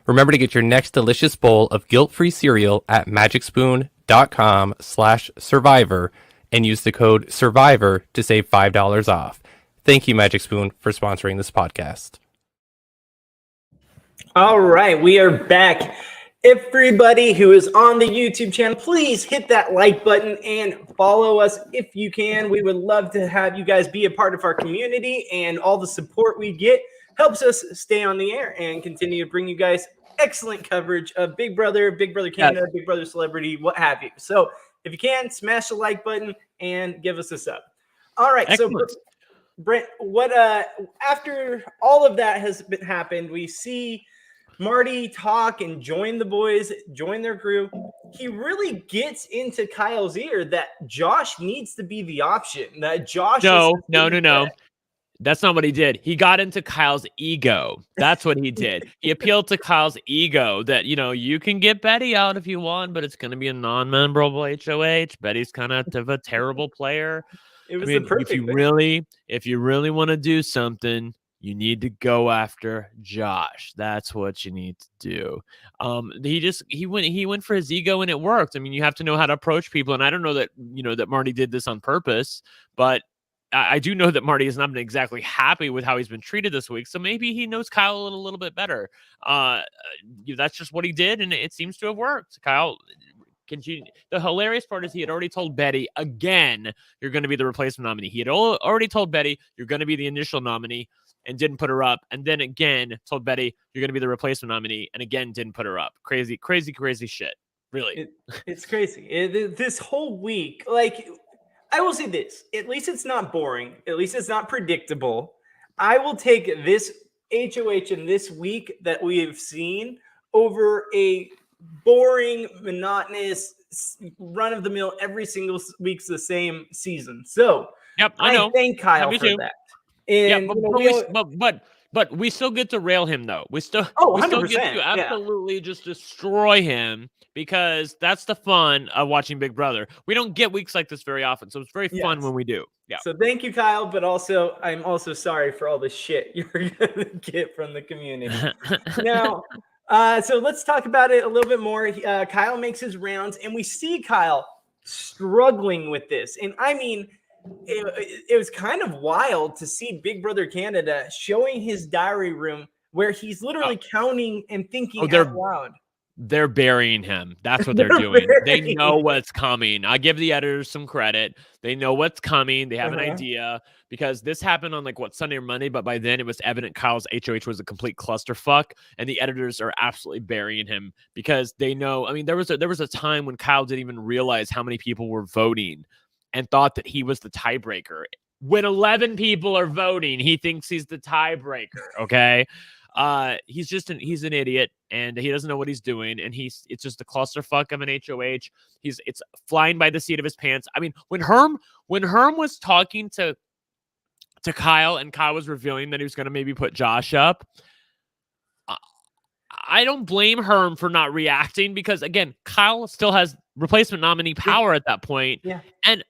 Remember to get your next delicious bowl of guilt-free cereal at magicspoon.com/survivor and use the code SURVIVOR to save $5 off. Thank you, Magic Spoon, for sponsoring this podcast. All right, we are back. Everybody who is on the YouTube channel, please hit that like button and follow us if you can. We would love to have you guys be a part of our community, and all the support we get helps us stay on the air and continue to bring you guys excellent coverage of Big Brother Canada, Big Brother Celebrity, what have you. So if you can, smash the like button and give us a sub. All right. Excellent. So Brent, what after all of that has happened, we see Marty talk and join the boys, join their crew. He really gets into Kyle's ear that Josh needs to be the option. That Josh No. That's not what he did. He got into Kyle's ego. That's what he did. He appealed to Kyle's ego that, you can get Betty out if you want, but it's going to be a non-memorable HOH. Betty's kind of a terrible player. It was the perfect thing. If you really want to do something, you need to go after Josh. That's what you need to do. He went for his ego and it worked. I mean, you have to know how to approach people. And I don't know that, that Marty did this on purpose, but I do know that Marty has not been exactly happy with how he's been treated this week. So maybe he knows Kyle a little bit better. That's just what he did. And it seems to have worked. Kyle, the hilarious part is he had already told Betty again, you're going to be the replacement nominee. He had already told Betty, you're going to be the initial nominee, and didn't put her up. And then again, told Betty, you're going to be the replacement nominee, and again, didn't put her up. Crazy, crazy, crazy shit. Really. It's crazy. This whole week, I will say this, at least it's not boring. At least it's not predictable. I will take this HOH in this week that we have seen over a boring, monotonous, run-of-the-mill, every single week's the same season. So yep, I know. Thank Kyle for that. And but we still get to rail him, though. We still get to absolutely just destroy him, because that's the fun of watching Big Brother. We don't get weeks like this very often, so it's very fun when we do. Yeah. So thank you, Kyle, but also I'm also sorry for all the shit you're gonna get from the community. Now, so let's talk about it a little bit more. Kyle makes his rounds, and we see Kyle struggling with this, and I mean, it was kind of wild to see Big Brother Canada showing his diary room where he's literally counting and thinking out loud. They're burying him. That's what they're doing. They know what's coming. I give the editors some credit. They know what's coming. They have an idea, because this happened on Sunday or Monday, but by then it was evident Kyle's HOH was a complete clusterfuck, and the editors are absolutely burying him because they know. I mean, there was a time when Kyle didn't even realize how many people were voting and thought that he was the tiebreaker. When 11 people are voting, he thinks he's the tiebreaker. Okay. He's an idiot, and he doesn't know what he's doing. And it's just a clusterfuck of an HOH. It's flying by the seat of his pants. I mean, when Herm was talking to Kyle, and Kyle was revealing that he was going to maybe put Josh up, I don't blame Herm for not reacting, because again, Kyle still has replacement nominee power at that point. Yeah. And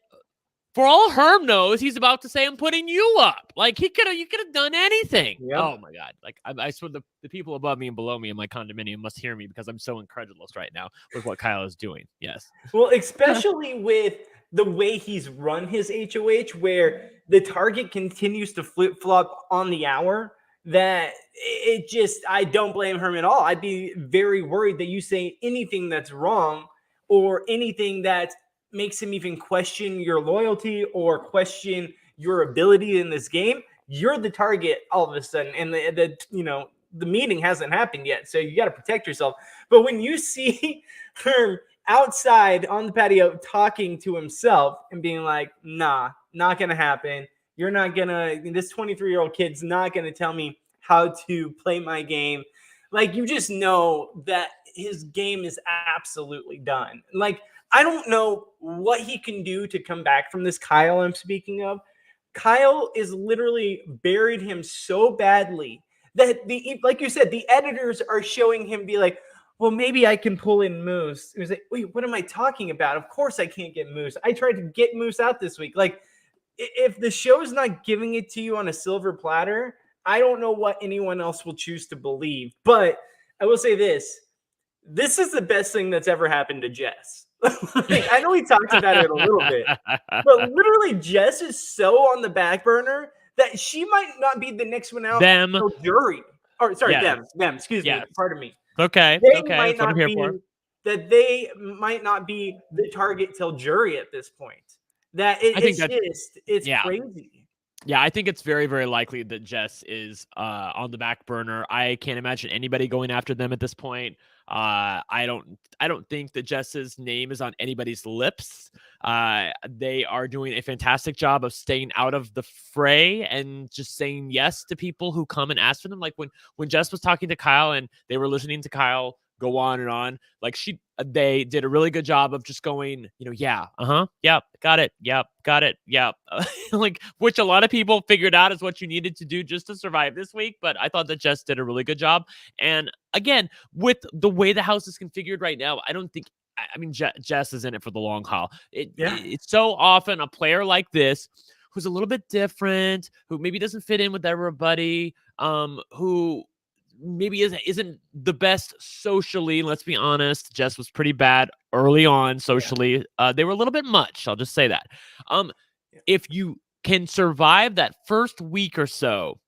For all Herm knows, he's about to say, I'm putting you up. Like, you could have done anything. Yep. Oh my God. Like, I swear the people above me and below me in my condominium must hear me because I'm so incredulous right now with what Kyle is doing. Yes. Well, especially with the way he's run his HOH, where the target continues to flip-flop on the hour, that it just, I don't blame Herm at all. I'd be very worried that you say anything that's wrong or anything that makes him even question your loyalty or question your ability in this game. You're the target all of a sudden, and the meeting hasn't happened yet, so you got to protect yourself. But when you see Herm outside on the patio talking to himself and being like, nah, not gonna happen, you're not gonna, this 23-year-old kid's not gonna tell me how to play my game, like, you just know that his game is absolutely done. Like, I don't know what he can do to come back from this Kyle I'm speaking of. Kyle is literally buried him so badly that like you said, the editors are showing him be like, well, maybe I can pull in Moose. It was like, wait, what am I talking about? Of course I can't get Moose. I tried to get Moose out this week. Like, if the show's not giving it to you on a silver platter, I don't know what anyone else will choose to believe. But I will say this is the best thing that's ever happened to Jess. Like, I know we talked about it a little bit, but literally Jess is so on the back burner that she might not be the next one out. Them. No jury. Or sorry, Yes. them. Excuse me. Yes. Pardon me. Okay. They Okay. might That's what not I'm here be for. that they might not be the target till jury at this point. That it's yeah. crazy. Yeah, I think it's very, very likely that Jess is on the back burner. I can't imagine anybody going after them at this point. I don't think that Jess's name is on anybody's lips. They are doing a fantastic job of staying out of the fray and just saying yes to people who come and ask for them. Like when Jess was talking to Kyle and they were listening to Kyle go on and on, like they did a really good job of just going, yeah, yep, got it, yep, like, which a lot of people figured out is what you needed to do just to survive this week. But I thought that Jess did a really good job. And again, with the way the house is configured right now, I don't think, I mean, Jess is in it for the long haul. It's so often a player like this who's a little bit different, who maybe doesn't fit in with everybody, who maybe isn't the best socially. Let's be honest. Jess was pretty bad early on socially. They were a little bit much. I'll just say that. If you can survive that first week or so,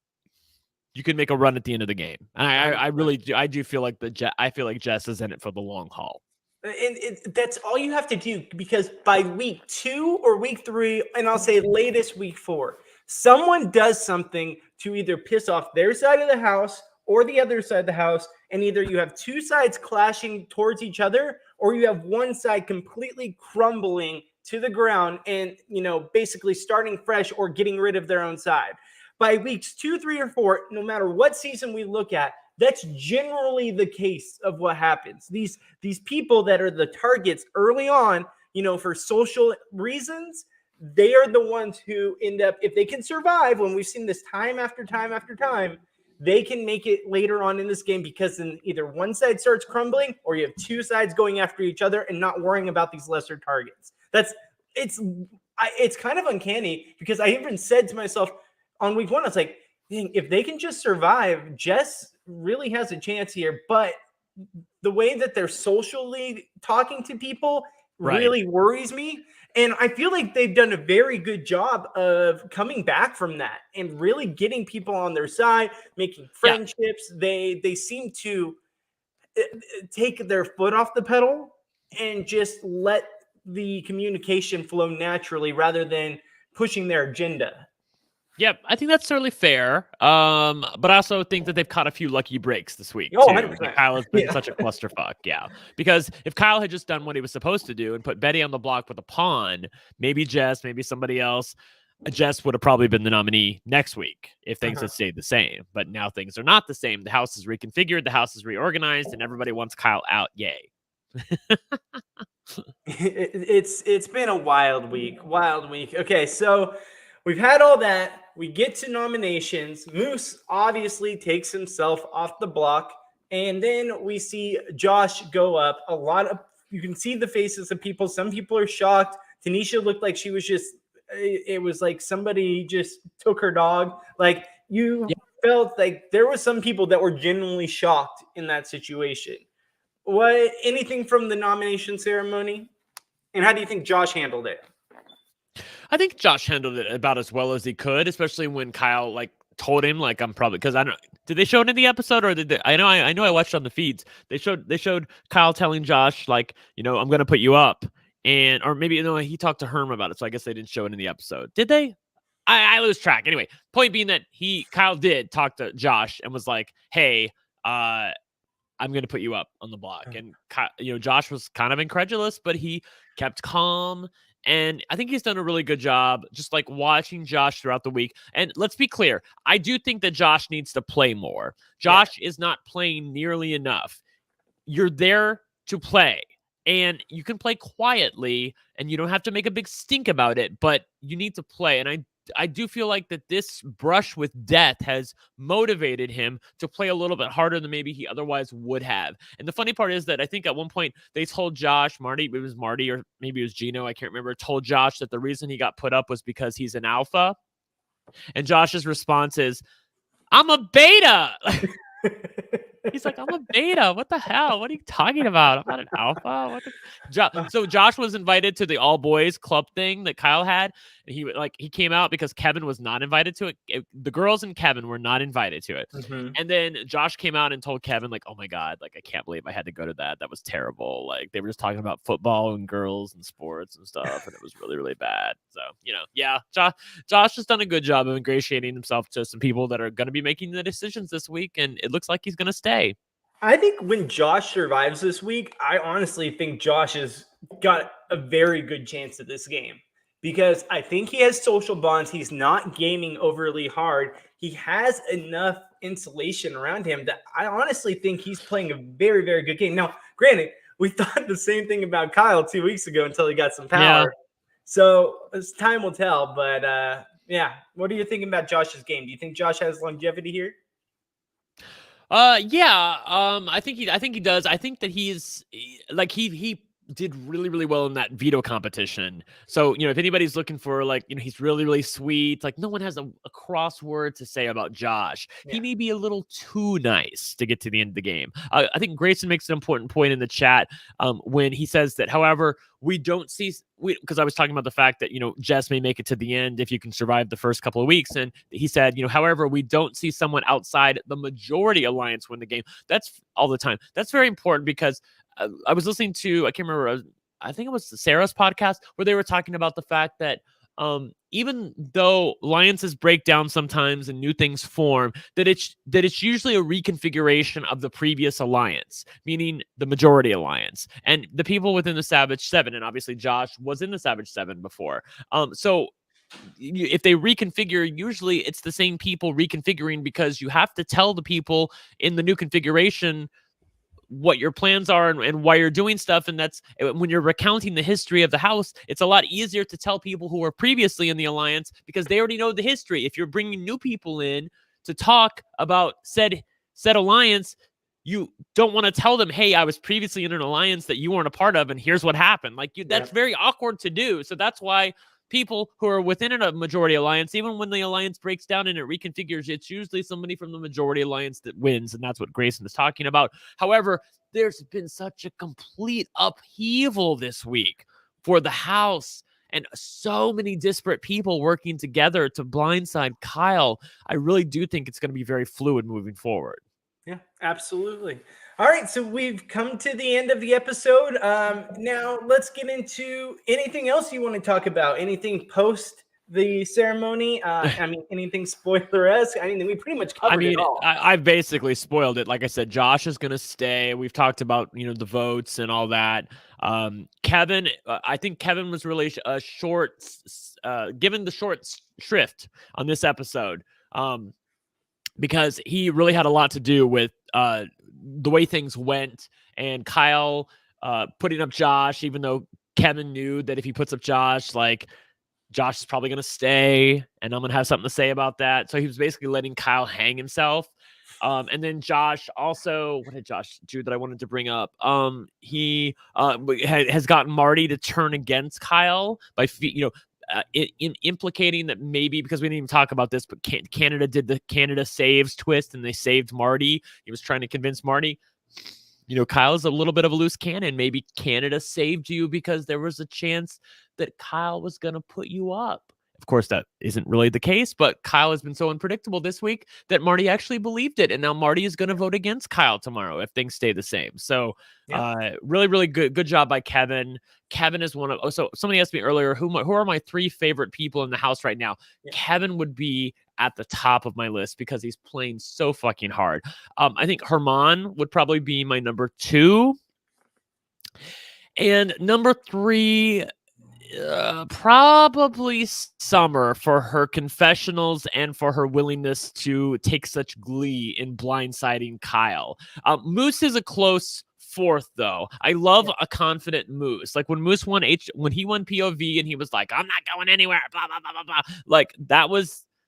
you can make a run at the end of the game. I really do. I do feel like I feel like Jess is in it for the long haul. And that's all you have to do, because by week 2 or week 3, and I'll say latest week 4, someone does something to either piss off their side of the house or the other side of the house, and either you have two sides clashing towards each other, or you have one side completely crumbling to the ground and, basically starting fresh or getting rid of their own side. By weeks 2, 3, or 4, no matter what season we look at, that's generally the case of what happens. These people that are the targets early on, for social reasons, they are the ones who end up, if they can survive, when we've seen this time after time after time, they can make it later on in this game, because then either one side starts crumbling or you have two sides going after each other and not worrying about these lesser targets. It's kind of uncanny, because I even said to myself on week 1, I was like, dang, if they can just survive, Jess really has a chance here. But the way that they're socially talking to people really worries me. And I feel like they've done a very good job of coming back from that and really getting people on their side, making friendships. Yeah. They seem to take their foot off the pedal and just let the communication flow naturally rather than pushing their agenda. Yep, I think that's certainly fair. But I also think that they've caught a few lucky breaks this week. Oh, too. 100%. Like, Kyle has been such a clusterfuck. Yeah, because if Kyle had just done what he was supposed to do and put Betty on the block with a pawn, maybe Jess, maybe somebody else, Jess would have probably been the nominee next week if things had stayed the same. But now things are not the same. The house is reconfigured, the house is reorganized, and everybody wants Kyle out. Yay. It's been a wild week. Okay, so we've had all that. We get to nominations. Moose obviously takes himself off the block, and then we see Josh go up. You can see the faces of people. Some people are shocked. Tanisha looked like she was just it was like somebody just took her dog. Like you Yeah. felt like there were some people that were genuinely shocked in that situation. What anything from the nomination ceremony? And how do you think Josh handled it? I think Josh handled it about as well as he could, especially when Kyle like told him like I'm probably because I don't did they show it in the episode or did they, I know I watched on the feeds. They showed Kyle telling Josh like, you know, I'm gonna put you up. And or maybe he talked to Herm about it, so I guess they didn't show it in the episode. Did they? I lose track. Anyway, point being that Kyle did talk to Josh and was like, hey, I'm going to put you up on the block. And, Josh was kind of incredulous, but he kept calm. And I think he's done a really good job just like watching Josh throughout the week. And let's be clear. I do think that Josh needs to play more. Josh is not playing nearly enough. You're there to play. And you can play quietly and you don't have to make a big stink about it, but you need to play. And I do feel like that this brush with death has motivated him to play a little bit harder than maybe he otherwise would have. And the funny part is that I think at one point they told Josh, Marty or maybe it was Gino, I can't remember, told Josh that the reason he got put up was because he's an alpha. And Josh's response is, I'm a beta. He's like, I'm a beta. What the hell? What are you talking about? I'm not an alpha. So Josh was invited to the all boys club thing that Kyle had. And he came out because Kevin was not invited to it. The girls and Kevin were not invited to it. Mm-hmm. And then Josh came out and told Kevin, like, oh my God, like, I can't believe I had to go to that. That was terrible. Like, they were just talking about football and girls and sports and stuff. And it was really, really bad. So, Josh has done a good job of ingratiating himself to some people that are going to be making the decisions this week. And it looks like he's going to stay. I think when Josh survives this week, I honestly think Josh has got a very good chance at this game because I think he has social bonds. He's not gaming overly hard. He has enough insulation around him that I honestly think he's playing a very, very good game. Now, granted, we thought the same thing about Kyle 2 weeks ago until he got some power. Yeah. So as time will tell. But what are you thinking about Josh's game? Do you think Josh has longevity here? I think he does. I think that he's like he did really, really well in that veto competition. So, if anybody's looking for like, he's really, really sweet. Like no one has a crossword to say about Josh. Yeah. He may be a little too nice to get to the end of the game. I think Grayson makes an important point in the chat when he says that, however, we don't see because I was talking about the fact that, Jess may make it to the end if you can survive the first couple of weeks. And he said, however, we don't see someone outside the majority alliance win the game. That's all the time. That's very important because I was listening to, I can't remember, I think it was Sarah's podcast where they were talking about the fact that even though alliances break down sometimes and new things form, that it's usually a reconfiguration of the previous alliance, meaning the majority alliance and the people within the Savage Seven. And obviously Josh was in the Savage Seven before. So if they reconfigure, usually it's the same people reconfiguring because you have to tell the people in the new configuration what your plans are and why you're doing stuff. And that's when you're recounting the history of the house, it's a lot easier to tell people who were previously in the alliance because they already know the history. If you're bringing new people in to talk about said alliance, you don't want to tell them, hey, I was previously in an alliance that you weren't a part of and here's what happened. That's very awkward to do. So that's why people who are within a majority alliance, even when the alliance breaks down and it reconfigures, it's usually somebody from the majority alliance that wins. And that's what Grayson is talking about. However, there's been such a complete upheaval this week for the house and so many disparate people working together to blindside Kyle. I really do think it's going to be very fluid moving forward. Yeah, absolutely. All right, so we've come to the end of the episode. Now let's get into anything else you want to talk about. Anything post the ceremony? Anything spoiler-esque? We pretty much covered it all. I basically spoiled it. Like I said, Josh is going to stay. We've talked about the votes and all that. Kevin, I think Kevin was really given the short shrift on this episode. Because he really had a lot to do with the way things went and Kyle putting up Josh, even though Kevin knew that if he puts up Josh, like Josh is probably going to stay and I'm going to have something to say about that. So he was basically letting Kyle hang himself. And then Josh also, what did Josh do that I wanted to bring up? He has gotten Marty to turn against Kyle by, in implicating that maybe, because we didn't even talk about this, but Canada did the Canada saves twist and they saved Marty. He was trying to convince Marty. Kyle's a little bit of a loose cannon. Maybe Canada saved you because there was a chance that Kyle was going to put you up. Of course, that isn't really the case, but Kyle has been so unpredictable this week that Marty actually believed it. And now Marty is going to vote against Kyle tomorrow if things stay the same. So really, really good job by Kevin. Kevin is one of, so somebody asked me earlier, who are my 3 favorite people in the house right now? Yeah. Kevin would be at the top of my list because he's playing so fucking hard. I think Herman would probably be my number 2. And number 3, probably Summer, for her confessionals and for her willingness to take such glee in blindsiding Kyle. Moose is a close 4th, though. I love a confident Moose. Like when Moose won when he won POV and he was like, "I'm not going anywhere," blah blah blah blah blah. Like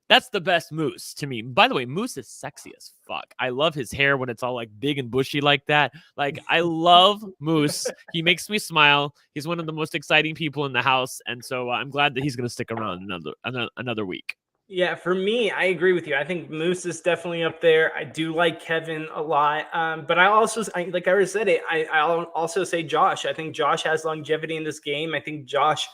that's the best Moose to me. By the way, Moose is sexy as fuck. I love his hair when it's all like big and bushy like that. Like I love Moose. He makes me smile. He's one of the most exciting people in the house, and so I'm glad that he's going to stick around another week. Yeah, for me, I agree with you. I think Moose is definitely up there. I do like Kevin a lot, but I also, like I already said it, I'll also say Josh. I think Josh has longevity in this game. I think Josh,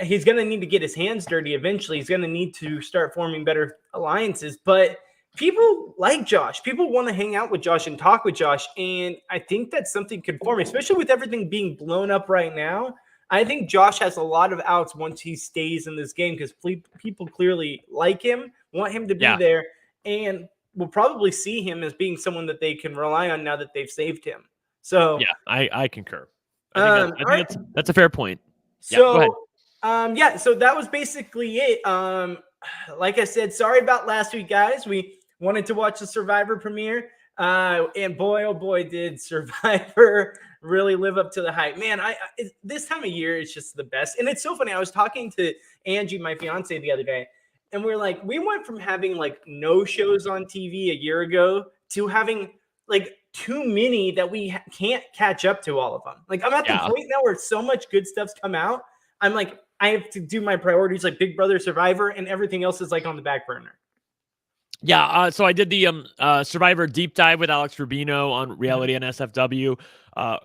he's going to need to get his hands dirty eventually. He's going to need to start forming better alliances. But people like Josh. People want to hang out with Josh and talk with Josh. And I think that something could form, especially with everything being blown up right now. I think Josh has a lot of outs once he stays in this game because people clearly like him, want him to be there, and will probably see him as being someone that they can rely on now that they've saved him. So yeah, I concur. I think that's a fair point. So so that was basically it. Like I said, sorry about last week, guys. We wanted to watch the Survivor premiere. And boy, oh boy, did Survivor really live up to the hype. Man, this time of year is just the best. And it's so funny. I was talking to Angie, my fiance, the other day, and we're like, we went from having like no shows on TV a year ago to having like too many that we can't catch up to all of them. Like I'm at the point now where so much good stuff's come out. I'm like, I have to do my priorities like Big Brother, Survivor, and everything else is like on the back burner. Yeah, so I did the Survivor deep dive with Alex Rubino on Reality NSFW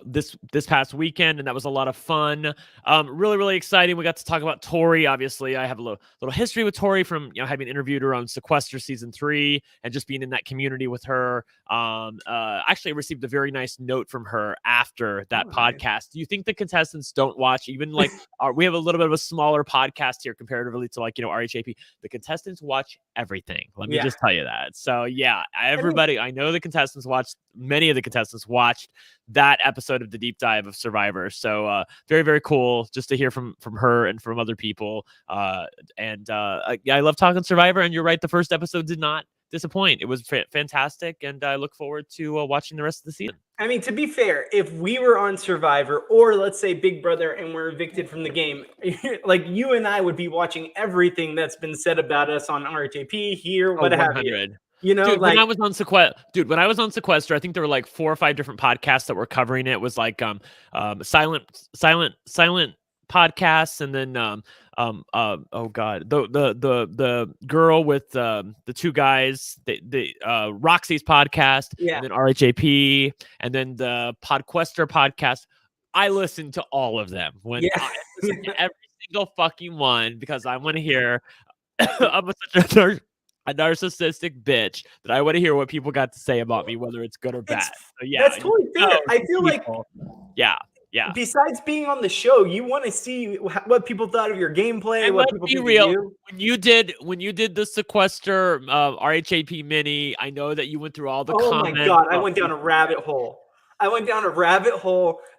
this past weekend, and that was a lot of fun. Really, really exciting. We got to talk about Tori. Obviously, I have a little history with Tori from having interviewed her on Sequester season 3 and just being in that community with her. Actually, I received a very nice note from her after that podcast. Nice. Do you think the contestants don't watch? Even like we have a little bit of a smaller podcast here comparatively to like RHAP. The contestants watch everything. Let me just tell you that. So yeah, everybody. I know the contestants watched. Many of the contestants watched that episode of the deep dive of Survivor. So very, very cool just to hear from her and from other people. I love talking Survivor, and you're right, the first episode did not disappoint. It was fantastic, and I look forward to watching the rest of the season. I mean, to be fair, if we were on Survivor or let's say Big Brother and we're evicted from the game, like you and I would be watching everything that's been said about us on RHAP here, what have you. You know, dude, when I was on Sequester, I think there were like 4 or 5 different podcasts that were covering it. It was like silent podcasts, and then oh god, the girl with the 2 guys, the Roxy's podcast, and then RHAP, and then the Podquester podcast. I listened to all of them I listened to every single fucking one because I want to hear. I'm such a narcissistic bitch that I want to hear what people got to say about me, whether it's good or bad. So yeah, that's totally fair. I feel like yeah. Besides being on the show, you want to see what people thought of your gameplay. And what people be real. When you did the Sequester RHAP mini, I know that you went through all the comments. Oh my god, I went down a rabbit hole.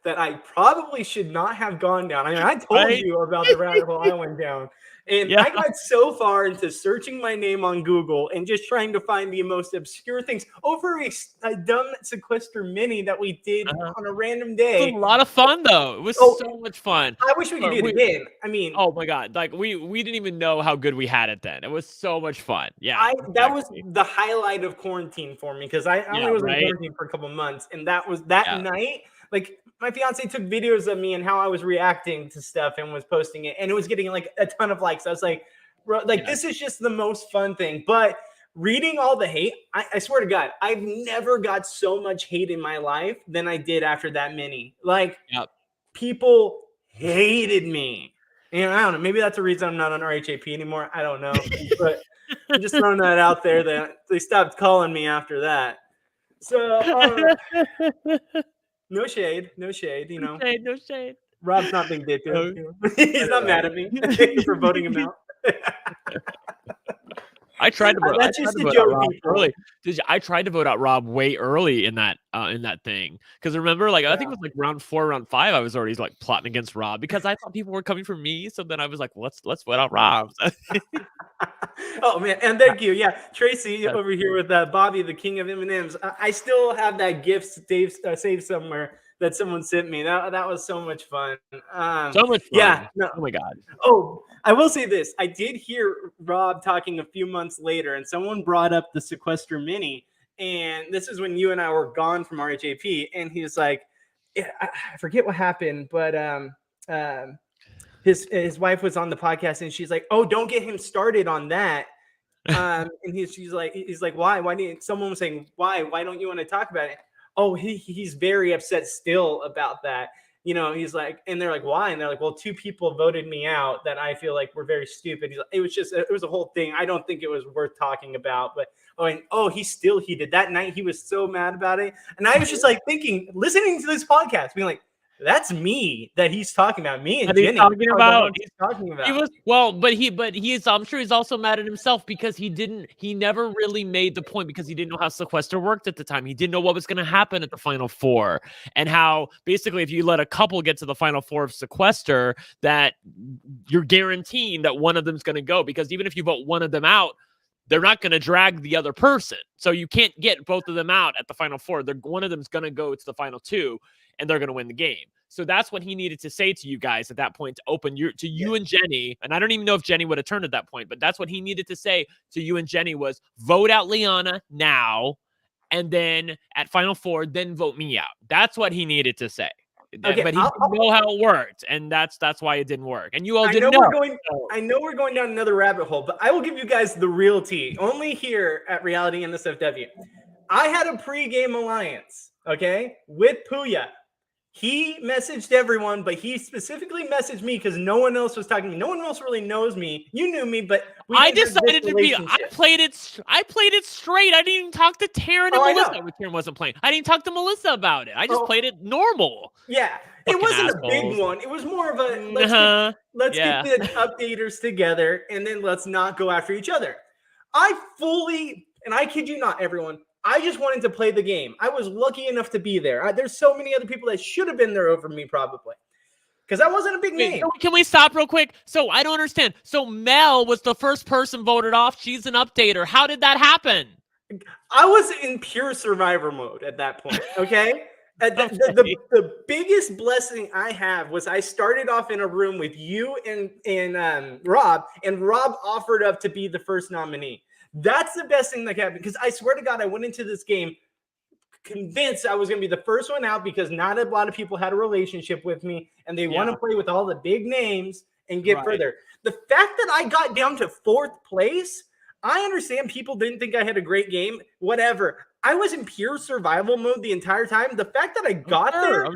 That I probably should not have gone down. I mean, I told you about the rabbit hole I went down. And I got so far into searching my name on Google and just trying to find the most obscure things over a dumb Sequester mini that we did on a random day. It was a lot of fun, though. It was so much fun. I wish we could do it again. I mean, oh my god, like we didn't even know how good we had it then. It was so much fun. Yeah, that was the highlight of quarantine for me because I only was in quarantine for a couple months, and that was that night. like my fiance took videos of me and how I was reacting to stuff and was posting it, and it was getting like a ton of likes. I was like, bro, like this is just the most fun thing. But reading all the hate, I swear to God, I've never got so much hate in my life than I did after that mini. Like people hated me. And I don't know. Maybe that's the reason I'm not on RHAP anymore. I don't know. But I'm just throwing that out there that they stopped calling me after that. So no shade, no shade, you know. No shade. Rob's not being dick. He's not mad at me for voting him out. I tried to vote. That's I just tried a to vote out joke, Rob people. early. I tried to vote out Rob way early in that thing because remember, like I think it was like round 4, round 5. I was already like plotting against Rob because I thought people were coming for me. So then I was like, let's vote out Rob. Oh man, and thank you. Yeah, Tracy over here with Bobby, the king of M&Ms. I still have that gift saved somewhere that someone sent me. That was so much fun. So much fun. Yeah. No. Oh my God. Oh, I will say this. I did hear Rob talking a few months later, and someone brought up the Sequester Mini. And this is when you and I were gone from RHAP. And he was like, I forget what happened, but his wife was on the podcast, and she's like, "Oh, don't get him started on that." And he's like, "Why? Why didn't someone was saying why? Why don't you want to talk about it?" Oh, he's very upset still about that. You know, he's like, and they're like, why? And they're like, well, 2 people voted me out that I feel like were very stupid. He's like, it was a whole thing. I don't think it was worth talking about, but he's still heated. That night he was so mad about it. And I was just like thinking, listening to this podcast, being like, that's me that he's talking about. Me and Jenny. Talking about. He's talking about. He was but he's I'm sure he's also mad at himself because he never really made the point because he didn't know how Sequester worked at the time. He didn't know what was going to happen at the final 4 and how basically if you let a couple get to the final 4 of Sequester that you're guaranteeing that one of them's going to go because even if you vote one of them out, they're not going to drag the other person. So you can't get both of them out at the final 4. One of them's going to go to the final 2 and they're going to win the game. So that's what he needed to say to you guys at that point to open you and Jenny. And I don't even know if Jenny would have turned at that point, but that's what he needed to say to you and Jenny was vote out Liana now. And then at final 4, then vote me out. That's what he needed to say. Okay, but he didn't know how it worked. And that's why it didn't work. And you all didn't know. I know we're going down another rabbit hole, but I will give you guys the real tea only here at Reality NSFW. I had a pre-game alliance, okay, with Puya. He messaged everyone, but he specifically messaged me because no one else was talking to me. No one else really knows me. You knew me, but I decided to be. I played it straight. I didn't even talk to Taryn and Melissa. Taryn wasn't playing. I didn't talk to Melissa about it. I just played it normal. Yeah, it wasn't a big one. It was more of a let's get the updaters together and then let's not go after each other. And I kid you not, everyone. I just wanted to play the game. I was lucky enough to be there. There's so many other people that should have been there over me probably. Because I wasn't a big name. Can we stop real quick? So I don't understand. So Mel was the first person voted off. She's an updater. How did that happen? I was in pure survivor mode at that point, okay? The biggest blessing I have was I started off in a room with you and Rob, and Rob offered up to be the first nominee. That's the best thing that happened because I swear to God, I went into this game convinced I was going to be the first one out because not a lot of people had a relationship with me and they want to play with all the big names and get further. The fact that I got down to 4th place, I understand people didn't think I had a great game, whatever. I was in pure survival mode the entire time. The fact that I got there,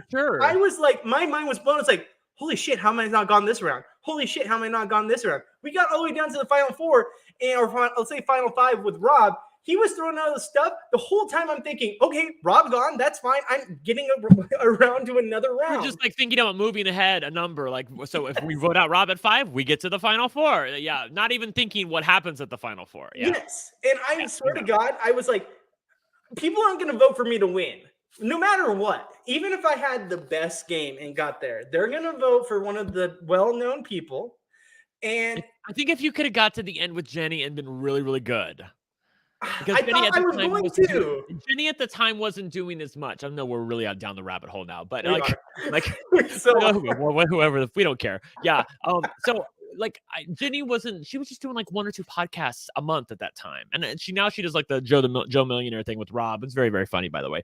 I was like, my mind was blown. It's like, holy shit, how am I not gone this round? Holy shit, how am I not gone this round? We got all the way down to the final 4, or let's say final 5 with Rob. He was throwing out the stuff. The whole time I'm thinking, okay, Rob gone. That's fine. I'm getting around to another round. You're just like thinking about moving ahead a number. Like, so if we vote out Rob at 5, we get to the final 4. Yeah. Not even thinking what happens at the final 4. Yeah. Yes. And I swear to God, I was like, people aren't going to vote for me to win. No matter what, even if I had the best game and got there, they're going to vote for one of the well-known people. And I think if you could have got to the end with Jenny and been really, really good. Because Jenny at the time wasn't doing as much. I know we're really out down the rabbit hole now, but whoever, we don't care. Yeah. So like Jenny she was just doing like 1 or 2 podcasts a month at that time. And she does like the Joe Millionaire thing with Rob. It's very, very funny, by the way.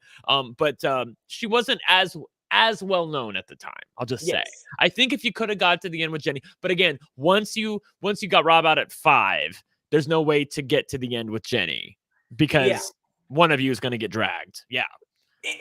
But she wasn't as as well known at the time. I'll just say. Yes. I think if you could have got to the end with Jenny, but again, once you got Rob out at 5, there's no way to get to the end with Jenny because one of you is going to get dragged. Yeah.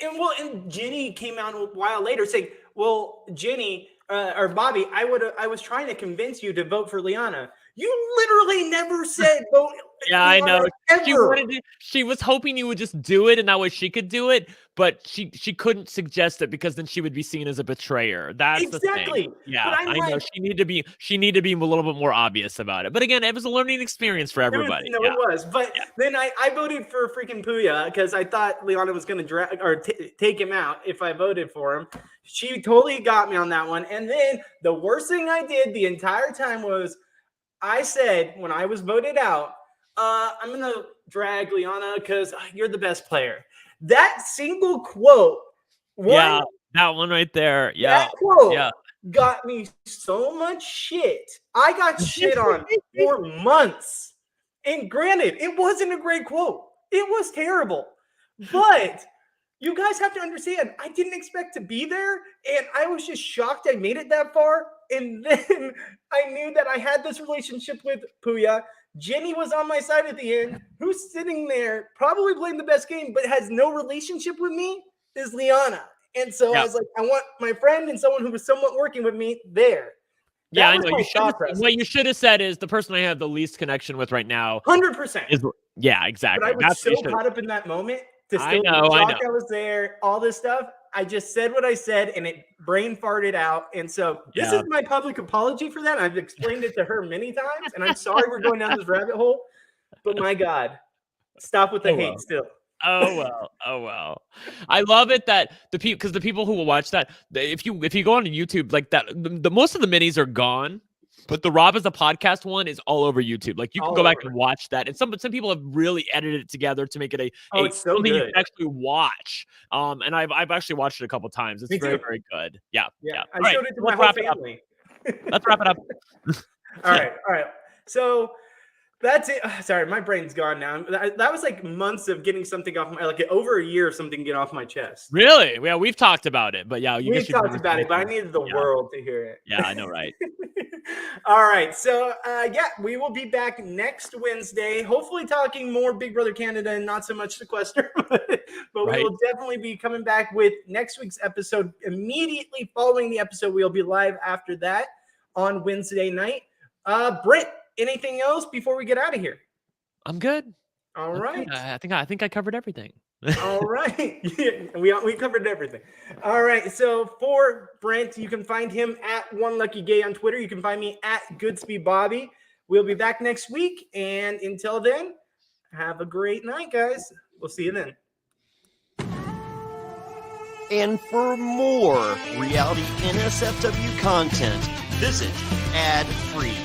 And Jenny came out a while later saying, well, Jenny or Bobby, I was trying to convince you to vote for Liana. You literally never said vote. Yeah, I know. Ever. She was hoping you would just do it, and that way she could do it. But she couldn't suggest it because then she would be seen as a betrayer. That's exactly. The thing. Yeah, but I know. She needed to be a little bit more obvious about it. But again, it was a learning experience for everybody. It was. But then I voted for freaking Puya because I thought Liana was going to take him out if I voted for him. She totally got me on that one. And then the worst thing I did the entire time was I said when I was voted out, I'm going to drag Liana because you're the best player. That single quote. That one right there. Yeah. That quote got me so much shit. I got shit on for months. And granted, it wasn't a great quote. It was terrible. But you guys have to understand, I didn't expect to be there. And I was just shocked I made it that far. And then I knew that I had this relationship with Puya. Jenny was on my side at the end. Who's sitting there, probably playing the best game, but has no relationship with me, is Liana. And so I was like, I want my friend and someone who was somewhat working with me there. I know. What you should have said is the person I have the least connection with right now. 100%. Exactly. But I was so caught up in that moment to still I was there, all this stuff. I just said what I said, and it brain farted out. And so this is my public apology for that. I've explained it to her many times, and I'm sorry we're going down this rabbit hole. But my God, stop with the hate still. Oh well. I love it that the people who will watch that, if you go on YouTube like that, the most of the minis are gone. But the Rob as a podcast one is all over YouTube. Like you can go back and watch that. And some people have really edited it together to make it something you can actually watch. And I've actually watched it a couple times. It's very, very good. Yeah. I showed it to my whole family. Let's wrap it up. All right. So that's it. Sorry, my brain's gone now. That was like months of getting something off over a year of something getting off my chest. Really? Yeah, we've talked about it, but we've talked about it, but I needed the world to hear it. Yeah, I know, right? All right. So, we will be back next Wednesday, hopefully talking more Big Brother Canada and not so much Sequester, but we will definitely be coming back with next week's episode immediately following the episode. We'll be live after that on Wednesday night. Brent, anything else before we get out of here? I'm good. All right. I think I covered everything. All right. We covered everything. All right. So for Brent, you can find him at OneLuckyGay on Twitter. You can find me at Goodsby Bobby. We'll be back next week. And until then, have a great night, guys. We'll see you then. And for more reality NSFW content, visit ad-free